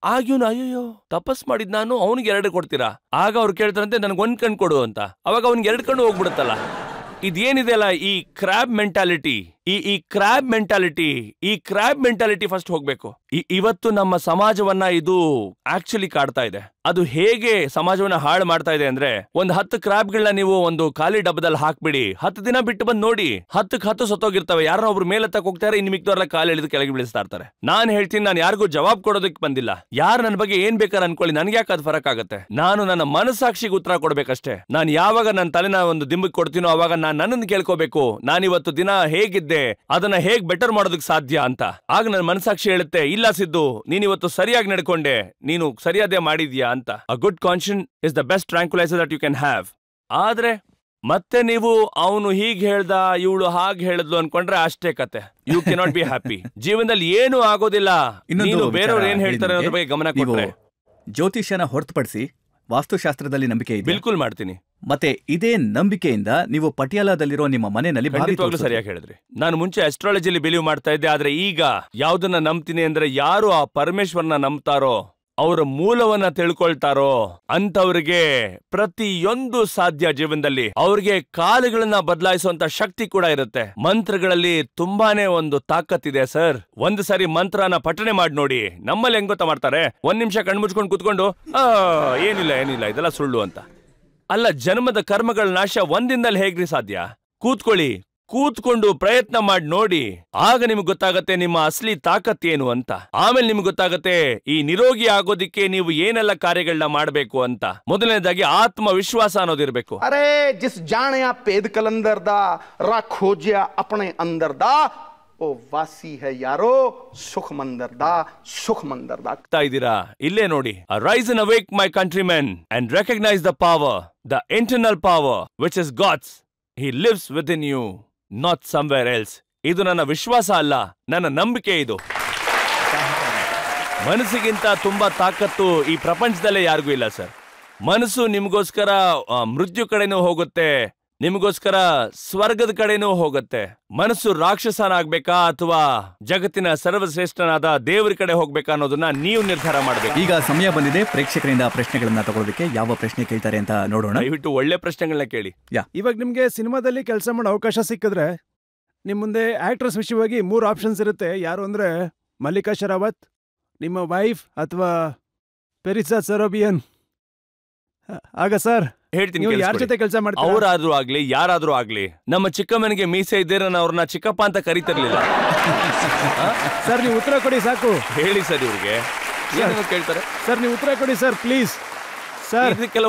ಆಗ್ಯೂನು ಅಯ್ಯೋ ತಪಸ್ ಮಾಡಿದ್ ನಾನು, ಅವನಿಗೆ 2 ಕೊಡ್ತೀರಾ? ಆಗ ಅವ್ರು ಕೇಳ್ತಾರಂತೆ ನನ್ಗೆ 1 ಕಣ್ ಕೊಡು ಅಂತ. ಅವಾಗ ಅವ್ನಿಗೆ 2 ಕಣ್ಣು ಹೋಗ್ಬಿಡುತ್ತಲ್ಲ. ಇದೇನಿದೆ ಅಲ್ಲ ಈ ಕ್ರಾಬ್ ಮೆಂಟಾಲಿಟಿ, ಈ ಕ್ರಾಬ್ ಮೆಂಟಾಲಿಟಿ ಫಸ್ಟ್ ಹೋಗ್ಬೇಕು. ಇವತ್ತು ನಮ್ಮ ಸಮಾಜವನ್ನ ಇದು ಆಕ್ಚುಲಿ ಕಾಡ್ತಾ ಇದೆ. ಅದು ಹೇಗೆ ಸಮಾಜವನ್ನ ಹಾಳು ಮಾಡ್ತಾ ಇದೆ ಅಂದ್ರೆ, ಒಂದು 10 ಕ್ರಾಬ್ಗಳನ್ನ ನೀವು ಒಂದು ಖಾಲಿ ಡಬ್ಬದಲ್ಲಿ ಹಾಕ್ಬಿಡಿ, 10 ದಿನ ಬಿಟ್ಟು ಬಂದು ನೋಡಿ, 10 ಸತ್ತೋಗಿರ್ತವೆ. ಯಾರೋ ಒಬ್ರು ಮೇಲೆತ್ತಕ್ಕೆ ಹೋಗ್ತಾರೆ, ಇನ್ನು ಮಿಕ್ದವ್ರಲ್ಲ ಕಾಲು ಎಳೆದು ಕೆಳಗೆ ಬೀಳಿಸ್ತಾ ಇರ್ತಾರೆ. ನಾನು ಹೇಳ್ತೀನಿ, ನಾನು ಯಾರಿಗೂ ಜವಾಬ್ ಕೊಡೋದಕ್ಕೆ ಬಂದಿಲ್ಲ. ಯಾರು ನನ್ನ ಬಗ್ಗೆ ಏನ್ ಬೇಕಾದ್ರೆ ಅನ್ಕೊಳ್ಳಿ, ನನ್ಗೆ ಯಾಕೆ ಅದು ಫರಕ್ ಆಗುತ್ತೆ. ನಾನು ನನ್ನ ಮನಸ್ಸಾಕ್ಷಿಗೆ ಉತ್ತರ ಕೊಡ್ಬೇಕಷ್ಟೇ. ನಾನು ಯಾವಾಗ ನನ್ನ ತಲೆನ ಒಂದು ದಿಂಬಕ್ಕೆ ಕೊಡ್ತೀನೋ ಅವಾಗ ನಾನು ನನ್ನನ್ನು ಕೇಳ್ಕೋಬೇಕು, ನಾನಿವತ್ತು ದಿನ ಹೇಗಿದ್ದೆ, ಅದನ್ನ ಹೇಗ್ ಬೆಟರ್ ಮಾಡೋದಕ್ಕೆ ಸಾಧ್ಯ ಅಂತ. ಆಗ ನನ್ನ ಮನಸ್ಸಾಕ್ಷಿ ಹೇಳುತ್ತೆ, ಇಲ್ಲ ಸಿದ್ದು, ನೀನಿವತ್ತು ಸರಿಯಾಗಿ ನಡ್ಕೊಂಡೆ, ನೀನು ಸರಿಯಾದೇ ಮಾಡಿದ್ಯಾ ಅಂತ. A good conscience is the best tranquilliser that you can have. ಆದ್ರೆ ಮತ್ತೆ ನೀವು ಅವನು ಹೀಗ್ ಹೇಳ್ದ, ಇವಳು ಹಾಗೆ ಹೇಳಿದ್ಲು ಅನ್ಕೊಂಡ್ರೆ ಅಷ್ಟೇ ಕತೆ. You cannot be happy. ಜೀವನದಲ್ಲಿ ಏನು ಆಗೋದಿಲ್ಲ. ನೀನು ಬೇರೆಯವ್ರು ಏನ್ ಹೇಳ್ತಾರೆ ಅನ್ನೋದ್ರ ಬಗ್ಗೆ ಗಮನ ಕೊಟ್ರೆ. ಜ್ಯೋತಿಷ್ಯನ ಹೊರತುಪಡಿಸಿ ವಾಸ್ತುಶಾಸ್ತ್ರದಲ್ಲಿ ನಂಬಿಕೆ ಇದೆ? ಬಿಲ್ಕುಲ್ ಮಾಡ್ತೀನಿ. ಮತ್ತೆ ಇದೇ ನಂಬಿಕೆಯಿಂದ ನೀವು ಪಟಿಯಾಲಾದಲ್ಲಿರೋ ನಿಮ್ಮ ಮನೆಯಲ್ಲಿ ಸರಿಯಾಗಿ ಹೇಳಿದ್ರಿ. ನಾನು ಮುಂಚೆ ಅಸ್ಟ್ರಾಲಜಿಲಿ ಬಿಲೀವ್ ಮಾಡ್ತಾ ಇದ್ದೆ, ಆದ್ರೆ ಈಗ ಯಾವ್ದನ್ನ ನಂಬ್ತೀನಿ ಅಂದ್ರೆ, ಯಾರು ಆ ಪರಮೇಶ್ವರನ ನಂಬ್ತಾರೋ, ಅವರ ಮೂಲವನ್ನ ತಿಳ್ಕೊಳ್ತಾರೋ ಅಂತವ್ರಿಗೆ ಪ್ರತಿಯೊಂದು ಸಾಧ್ಯ ಜೀವನದಲ್ಲಿ. ಅವ್ರಿಗೆ ಕಾಲುಗಳನ್ನ ಬದಲಾಯಿಸುವಂತ ಶಕ್ತಿ ಕೂಡ ಇರುತ್ತೆ. ಮಂತ್ರಗಳಲ್ಲಿ ತುಂಬಾನೇ ಒಂದು ತಾಕತ್ತಿದೆ ಸರ್. ಒಂದು ಸಾರಿ ಮಂತ್ರನ ಪಠಣೆ ಮಾಡಿ ನೋಡಿ. ನಮ್ಮಲ್ಲಿ ಹೆಂಗ್ ಗೊತ್ತಾ ಮಾಡ್ತಾರೆ, 1 ನಿಮಿಷ ಕಣ್ಮುಚ್ಕೊಂಡು ಕುತ್ಕೊಂಡು ಏನಿಲ್ಲ ಇದೆಲ್ಲ ಸುಳ್ಳು ಅಂತ. ಅಲ್ಲ, ಜನ್ಮದ ಕರ್ಮಗಳ ನಾಶ ಒಂದಿನದಲ್ಲಿ ಹೇಗ್ರಿ ಸಾಧ್ಯ? ಕೂತ್ಕೊಂಡು ಪ್ರಯತ್ನ ಮಾಡಿ ನೋಡಿ, ಆಗ ನಿಮ್ಗೆ ಗೊತ್ತಾಗತ್ತೆ ನಿಮ್ಮ ಅಸಲಿ ತಾಕತ್ತೇನು ಅಂತ. ಆಮೇಲೆ ನಿಮ್ಗೆ ಗೊತ್ತಾಗತ್ತೆ ಈ ನಿರೋಗಿ ಆಗೋದಿಕ್ಕೆ ನೀವು ಏನೆಲ್ಲ ಕಾರ್ಯಗಳನ್ನ ಮಾಡಬೇಕು ಅಂತ. ಮೊದಲನೇದಾಗಿ ಆತ್ಮವಿಶ್ವಾಸ ಅನ್ನೋದಿರ್ಬೇಕು. ಅರೆ ಜಿಸ್ ಜಾಣೆಯ ಪೇದ್ ಕಲಂದರ್ದ ರಾ ಖೋಜ್ಯ ಅಪನೆ ಅಂದರ್ದ ಓ ವಾಸಿ ಹೈ ಯಾರೋ ಸುಖ ಮಂದರ್ದ ಆಗ್ತಾ ಇದ್ದೀರಾ? ಇಲ್ಲೇ ನೋಡಿ. Rise and awake my countrymen and recognise the power, the internal power which is God's. He lives within you, not somewhere else. ಇದು ನನ್ನ ವಿಶ್ವಾಸ ಅಲ್ಲ, ನನ್ನ ನಂಬಿಕೆ. ಇದು ಮನಸ್ಸಿಗಿಂತ ತುಂಬಾ ತಾಕತ್ತು ಈ ಪ್ರಪಂಚದಲ್ಲೇ ಯಾರಿಗೂ ಇಲ್ಲ ಸರ್. ಮನಸ್ಸು ನಿಮ್ಗೋಸ್ಕರ ಮೃತ್ಯು ಕಡೆನೂ ಹೋಗುತ್ತೆ, ನಿಮಗೋಸ್ಕರ ಸ್ವರ್ಗದ ಕಡೆನೂ ಹೋಗುತ್ತೆ. ಮನಸ್ಸು ರಾಕ್ಷಸನಾಗ್ಬೇಕಾ ಅಥವಾ ಜಗತ್ತಿನ ಸರ್ವಶ್ರೇಷ್ಠನಾದ ದೇವರ ಕಡೆ ಹೋಗ್ಬೇಕಾ ಅನ್ನೋದನ್ನ ನೀವು ನಿರ್ಧಾರ ಮಾಡಬೇಕು. ಈಗ ಸಮಯ ಬಂದಿದೆ ಪ್ರೇಕ್ಷಕರಿಂದ ಪ್ರಶ್ನೆಗಳನ್ನ ತಗೊಳ್ಳೋದಕ್ಕೆ. ಯಾವ ಪ್ರಶ್ನೆ ಕೇಳ್ತಾರೆ ಅಂತ ನೋಡೋಣ. ದಯವಿಟ್ಟು ಒಳ್ಳೆ ಪ್ರಶ್ನೆಗಳನ್ನ ಕೇಳಿ. ಇವಾಗ ನಿಮ್ಗೆ ಸಿನಿಮಾದಲ್ಲಿ ಕೆಲಸ ಮಾಡೋ ಅವಕಾಶ ಸಿಕ್ಕಿದ್ರೆ ನಿಮ್ ಮುಂದೆ ಆಕ್ಟ್ರೆಸ್ ವಿಷಯವಾಗಿ 3 ಆಪ್ಷನ್ಸ್ ಇರುತ್ತೆ. ಯಾರು ಅಂದ್ರೆ ಮಲ್ಲಿಕಾ ಶರಾವತ್, ನಿಮ್ಮ ವೈಫ್, ಅಥವಾ ಪೆರಿಸಾ ಸರೋಬಿಯನ್. ಆಗ ಸರ್ ಹೇಳ್ತೀನಿ, ಯಾರ ಜೊತೆ ಕೆಲಸ ಮಾಡ್ತೀರಾ? ಅವರಾದ್ರೂ ಆಗ್ಲಿ ಯಾರಾದ್ರೂ ಆಗ್ಲಿ, ನಮ್ಮ ಚಿಕ್ಕಮ್ಮನಿಗೆ ಮೀಸೆ ಇದ್ದೀರ ಅವ್ರನ್ನ ಚಿಕ್ಕಪ್ಪ ಅಂತ ಕರೀತಿರ್ಲಿಲ್ಲ ಸರ್. ನೀವು ಉತ್ತರ ಕೊಡಿ ಸಾಕು. ಹೇಳಿ ಸರ್, ಇವ್ರಿಗೆ ಕೇಳ್ತಾರೆ ಸರ್, ನೀವು ಉತ್ತರ ಕೊಡಿ ಸರ್ ಪ್ಲೀಸ್. ಸರ್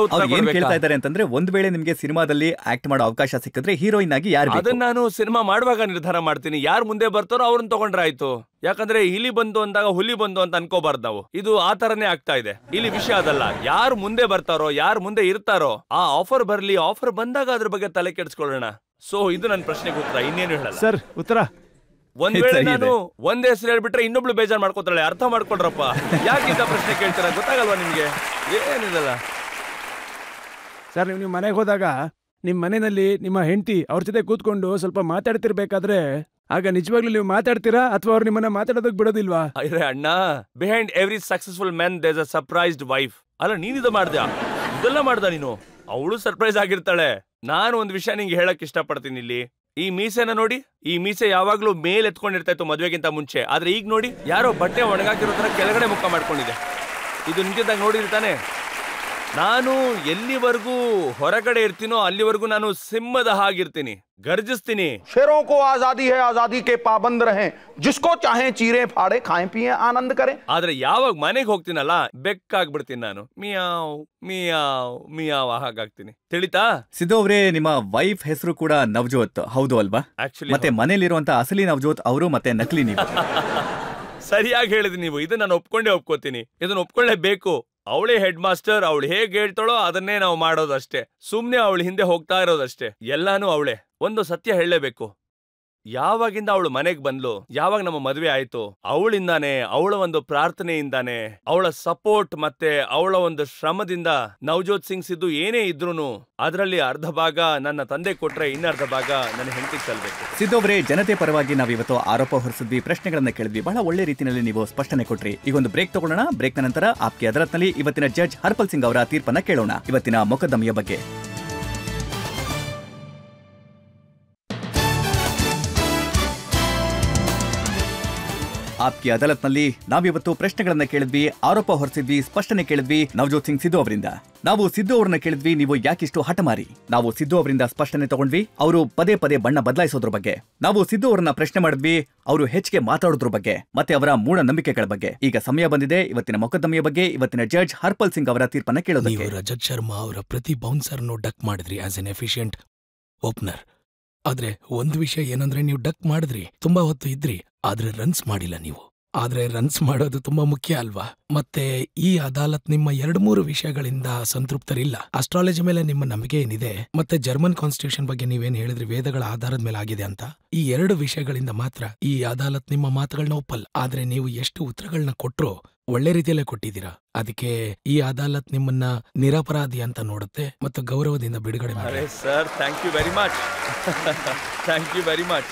ಏನ್ ಕೇಳ್ತಾ ಇದ್ದಾರೆ ಅಂತಂದ್ರೆ, ಒಂದ್ ವೇಳೆ ನಿಮ್ಗೆ ಸಿನಿಮಾದಲ್ಲಿ ಆಕ್ಟ್ ಮಾಡೋ ಅವಕಾಶ ಸಿಕ್ಕಿದ್ರೆ ಹೀರೋಯಿನ್ ಆಗಿ ಯಾರು? ಅದನ್ನ ನಾನು ಸಿನಿಮಾ ಮಾಡುವಾಗ ನಿರ್ಧಾರ ಮಾಡ್ತೀನಿ. ಯಾರು ಮುಂದೆ ಬರ್ತಾರೋ ಅವ್ರನ್ನ ತಗೊಂಡ್ರೆ ಆಯ್ತು. ಯಾಕಂದ್ರೆ ಇಲಿ ಬಂದು ಅಂದಾಗ ಹುಲಿ ಬಂದು ಅಂತ ಅನ್ಕೋಬಾರ್ದು ನಾವು. ಇದು ಆ ತರನೇ ಆಗ್ತಾ ಇದೆ. ಇಲ್ಲಿ ವಿಷಯ ಅದಲ್ಲ, ಯಾರು ಮುಂದೆ ಬರ್ತಾರೋ, ಯಾರು ಮುಂದೆ ಇರ್ತಾರೋ, ಆ ಆಫರ್ ಬರ್ಲಿ, ಆಫರ್ ಬಂದಾಗ ಅದ್ರ ಬಗ್ಗೆ ತಲೆ ಕೆಡಿಸ್ಕೊಳ್ಳೋಣ. ಸೊ ಇದು ನನ್ನ ಪ್ರಶ್ನೆಗೆ ಉತ್ತರ, ಇನ್ನೇನು ಹೇಳಲ್ಲ ಸರ್. ಉತ್ತರ ಒಂದ್ ವೇಳೆ ನಾನು ಒಂದೇ ಹೆಸರು ಹೇಳ್ಬಿಟ್ರೆ ಇನ್ನೊಬ್ಳು ಬೇಜಾರ್ ಮಾಡ್ಕೋತಾಳೆ. ಅರ್ಥ ಮಾಡ್ಕೊಳ್ರಪ್ಪ, ಯಾಕಿಂತ ಪ್ರಶ್ನೆ ಕೇಳ್ತೀರಾ? ಗೊತ್ತಾಗಲ್ವಾ ನಿಮ್ಗೆ? ಏನಿದಲ್ಲ ಸರ್. ನೀವು ಮನೆಗೆ ಹೋದಾಗ ನಿಮ್ಮ ಮನೆಯಲ್ಲಿ ನಿಮ್ಮ ಹೆಂಡತಿ ಅವ್ರ ಜೊತೆ ಕೂತ್ಕೊಂಡು ಸ್ವಲ್ಪ ಮಾತಾಡ್ತಿರ್ಬೇಕಾದ್ರೆ, ಆಗ ನಿಜವಾಗ್ಲೂ ನೀವು ಮಾತಾಡ್ತೀರಾ ಅಥವಾ ಅವ್ರು ನಿಮ್ಮನ್ನ ಮಾತಾಡೋದಕ್ಕೆ ಬಿಡೋದಿಲ್ವಾ? ಅಯ್ಯ ಅಣ್ಣ, behind every successful man there is a surprised wife. ಅಲ್ಲ, ನೀನಿದು ಮಾಡ್ದ್ಯಾ? ಇದೆಲ್ಲ ಮಾಡ್ದ ನೀನು? ಅವಳು ಸರ್ಪ್ರೈಸ್ ಆಗಿರ್ತಾಳೆ. ನಾನು ಒಂದ್ ವಿಷಯ ನಿಂಗೆ ಹೇಳಕ್ ಇಷ್ಟಪಡ್ತೀನಿ. ಇಲ್ಲಿ ಈ ಮೀಸೆನ ನೋಡಿ. ಈ ಮೀಸೆ ಯಾವಾಗ್ಲೂ ಮೇಲ್ ಎತ್ಕೊಂಡಿರ್ತಾ ಇತ್ತು ಮದ್ವೆಗಿಂತ ಮುಂಚೆ. ಆದ್ರೆ ಈಗ ನೋಡಿ, ಯಾರೋ ಬಟ್ಟೆ ಒಣಗಾಕಿರೋ ತರ ಕೆಳಗಡೆ ಮುಖ ಮಾಡ್ಕೊಂಡಿದೆ. ಇದು ನಿಂತಿದ್ದಾಗ ನೋಡಿರ್ತಾನೆ. ನಾನು ಎಲ್ಲಿವರೆಗೂ ಹೊರಗಡೆ ಇರ್ತೀನೋ ಅಲ್ಲಿವರೆಗೂ ನಾನು ಸಿಂಹದ ಹಾಗಿರ್ತೀನಿ, ಗರ್ಜಿಸ್ತೀನಿ. शेरों को आजादी है, आजादी के पाबंद रहें, जिसको चाहे चीरे फाड़े, खाएं पिए आनंद करें. ಆದ್ರೆ ಯಾವಾಗ ಮನೆಗೆ ಹೋಗ್ತೀನಲ್ಲ, ಬೆಕ್ಕಾಗ್ಬಿಡ್ತೀನಿ ನಾನು. ಮಿಯಾವ್ ಮಿಯಾವ್ ಮಿಯಾವ್ ಹಾಗಾಗ್ತೀನಿ. ತಿಳಿತಾ? ಸಿದ್ದು ಅವರೇ, ನಿಮ್ಮ ವೈಫ್ ಹೆಸರು ಕೂಡ ನವಜೋತ್, ಹೌದು ಅಲ್ವಾ? ಆಕ್ಚುಲಿ ಮತ್ತೆ ಮನೇಲಿರುವಂತ ಅಸಲಿ ನವಜೋತ್ ಅವರು, ಮತ್ತೆ ನಕಲಿ ನೀವು. ಸರಿಯಾಗಿ ಹೇಳಿದ್ರಿ ನೀವು. ಇದನ್ನ ನಾನು ಒಪ್ಕೋತೀನಿ. ಇದನ್ನ ಒಪ್ಕೊಳ್ಳೇಬೇಕು. ಅವಳೇ ಹೆಡ್ ಮಾಸ್ಟರ್. ಅವಳು ಹೇಗೆ ಹೇಳ್ತಾಳೋ ಅದನ್ನೇ ನಾವು ಮಾಡೋದಷ್ಟೇ. ಸುಮ್ನೆ ಅವಳು ಹಿಂದೆ ಹೋಗ್ತಾ ಇರೋದಷ್ಟೇ. ಎಲ್ಲಾನು ಅವಳೇ. ಒಂದು ಸತ್ಯ ಹೇಳಲೇಬೇಕು. ಯಾವಾಗಿಂದ ಅವಳು ಮನೆಗ್ ಬಂದ್ಲು, ಯಾವಾಗ ನಮ್ಮ ಮದ್ವೆ ಆಯ್ತು, ಅವಳಿಂದಾನೆ, ಅವಳ ಒಂದು ಪ್ರಾರ್ಥನೆಯಿಂದಾನೆ, ಅವಳ ಸಪೋರ್ಟ್ ಮತ್ತೆ ಅವಳ ಒಂದು ಶ್ರಮದಿಂದ ನವಜೋತ್ ಸಿಂಗ್ ಸಿದ್ದು ಏನೇ ಇದ್ರೂನು ಅದರಲ್ಲಿ ಅರ್ಧ ಭಾಗ ನನ್ನ ತಂದೆ ಕೊಟ್ರೆ ಇನ್ನರ್ಧ ಭಾಗ ನನ್ನ ಹೆಂಡತಿಗೆ ಸಲ್ಬೇಕು. ಸಿದ್ದು ಅವರೇ, ಜನತೆ ಪರವಾಗಿ ನಾವಿವತ್ತು ಆರೋಪ ಹೊರಿಸಿದ್ವಿ, ಪ್ರಶ್ನೆಗಳನ್ನ ಕೇಳಿದ್ವಿ. ಬಹಳ ಒಳ್ಳೆ ರೀತಿಯಲ್ಲಿ ನೀವು ಸ್ಪಷ್ಟನೆ ಕೊಟ್ರಿ. ಈಗ ಒಂದು ಬ್ರೇಕ್ ತಗೊಳ್ಳೋಣ. ಬ್ರೇಕ್ನ ನಂತರ ಆಪ್ಕೆ ಅದಾಲತ್ನಲ್ಲಿ ಇವತ್ತಿನ ಜಡ್ಜ್ ಹರ್ಪಲ್ ಸಿಂಗ್ ಅವರ ತೀರ್ಪನ್ನ ಕೇಳೋಣ, ಇವತ್ತಿನ ಮೊಕದ್ದಮೆಯ ಬಗ್ಗೆ. ಆಪ್ಕಿ ಅದಾಲತ್ನಲ್ಲಿ ನಾವಿವತ್ತು ಪ್ರಶ್ನೆಗಳನ್ನ ಕೇಳಿದ್ವಿ, ಆರೋಪ ಹೊರಿಸಿದ್ವಿ, ಸ್ಪಷ್ಟನೆ ಕೇಳಿದ್ವಿ ನವಜೋತ್ ಸಿಂಗ್ ಸಿದ್ದು ಅವರಿಂದ. ನಾವು ಸಿದ್ದು ಅವರನ್ನ ಕೇಳಿದ್ವಿ, ನೀವು ಯಾಕಿಷ್ಟು ಹಠಮಾರಿ? ನಾವು ಸಿದ್ದು ಅವರಿಂದ ಸ್ಪಷ್ಟನೆ ತಗೊಂಡ್ವಿ, ಅವರು ಪದೇ ಪದೇ ಬಣ್ಣ ಬದಲಾಯಿಸೋದ್ರ ಬಗ್ಗೆ. ನಾವು ಸಿದ್ದು ಅವರನ್ನ ಪ್ರಶ್ನೆ ಮಾಡಿದ್ವಿ, ಅವರು ಹೆಚ್ಚಿಗೆ ಮಾತಾಡೋದ್ರ ಬಗ್ಗೆ, ಮತ್ತೆ ಅವರ ಮೂಢನಂಬಿಕೆಗಳ ಬಗ್ಗೆ. ಈಗ ಸಮಯ ಬಂದಿದೆ ಇವತ್ತಿನ ಮೊಕದ್ದಮೆಯ ಬಗ್ಗೆ, ಇವತ್ತಿನ ಜಡ್ಜ್ ಹರ್ಪಲ್ ಸಿಂಗ್ ಅವರ ತೀರ್ಪನ್ನ ಕೇಳೋದಕ್ಕೆ. ರಜತ್ ಶರ್ಮಾ ಅವರ ಪ್ರತಿ ಬೌನ್ಸರ್ನು ಡಕ್ ಮಾಡಿದ್ರಿ ಆಸ್ ಎನ್ ಎಫಿಷಿಯಂಟ್ ಓಪನರ್. ಆದ್ರೆ ಒಂದು ವಿಷಯ ಏನಂದ್ರೆ, ನೀವು ಡಕ್ ಮಾಡಿದ್ರಿ, ತುಂಬಾ ಹೊತ್ತು ಇದ್ರಿ, ಆದ್ರೆ ರನ್ಸ್ ಮಾಡಿಲ್ಲ ನೀವು. ಆದ್ರೆ ರನ್ಸ್ ಮಾಡೋದು ತುಂಬಾ ಮುಖ್ಯ ಅಲ್ವಾ? ಮತ್ತೆ ಈ ಅದಾಲತ್ ನಿಮ್ಮ 2-3 ವಿಷಯಗಳಿಂದ ಸಂತೃಪ್ತರಿಲ್ಲ. ಅಸ್ಟ್ರಾಲಜಿ ಮೇಲೆ ನಿಮ್ಮ ನಂಬಿಕೆ ಏನಿದೆ, ಮತ್ತೆ ಜರ್ಮನ್ ಕಾನ್ಸ್ಟಿಟ್ಯೂಷನ್ ಬಗ್ಗೆ ನೀವೇನ್ ಹೇಳಿದ್ರಿ, ವೇದಗಳ ಆಧಾರದ ಮೇಲೆ ಆಗಿದೆ ಅಂತ, ಈ 2 ವಿಷಯಗಳಿಂದ ಮಾತ್ರ ಈ ಅದಾಲತ್ ನಿಮ್ಮ ಮಾತುಗಳನ್ನ ಒಪ್ಪಲ್ಲ. ಆದ್ರೆ ನೀವು ಎಷ್ಟು ಉತ್ತರಗಳನ್ನ ಕೊಟ್ರು ಒಳ್ಳೆ ರೀತಿಯಲ್ಲೇ ಕೊಟ್ಟಿದ್ದೀರಾ. ಅದಕ್ಕೆ ಈ ಅದಾಲತ್ ನಿಮ್ಮನ್ನ ನಿರಪರಾಧಿ ಅಂತ ನೋಡುತ್ತೆ ಮತ್ತು ಗೌರವದಿಂದ ಬಿಡುಗಡೆ ಮಾಡಿ. Sir, thank you very much. Thank you very much.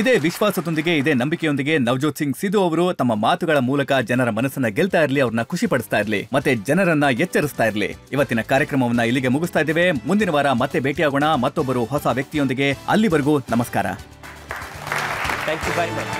ಇದೇ ವಿಶ್ವಾಸದೊಂದಿಗೆ, ಇದೇ ನಂಬಿಕೆಯೊಂದಿಗೆ ನವಜೋತ್ ಸಿಂಗ್ ಸಿದ್ದು ಅವರು ತಮ್ಮ ಮಾತುಗಳ ಮೂಲಕ ಜನರ ಮನಸ್ಸನ್ನ ಗೆಲ್ತಾ ಇರ್ಲಿ, ಅವ್ರನ್ನ ಖುಷಿ ಪಡಿಸ್ತಾ ಇರ್ಲಿ, ಮತ್ತೆ ಜನರನ್ನ ಎಚ್ಚರಿಸ್ತಾ ಇರ್ಲಿ. ಇವತ್ತಿನ ಕಾರ್ಯಕ್ರಮವನ್ನ ಇಲ್ಲಿಗೆ ಮುಗಿಸ್ತಾ ಇದ್ದೇವೆ. ಮುಂದಿನ ವಾರ ಮತ್ತೆ ಭೇಟಿಯಾಗೋಣ ಮತ್ತೊಬ್ಬರು ಹೊಸ ವ್ಯಕ್ತಿಯೊಂದಿಗೆ. ಅಲ್ಲಿವರೆಗೂ ನಮಸ್ಕಾರ. Thank you very much.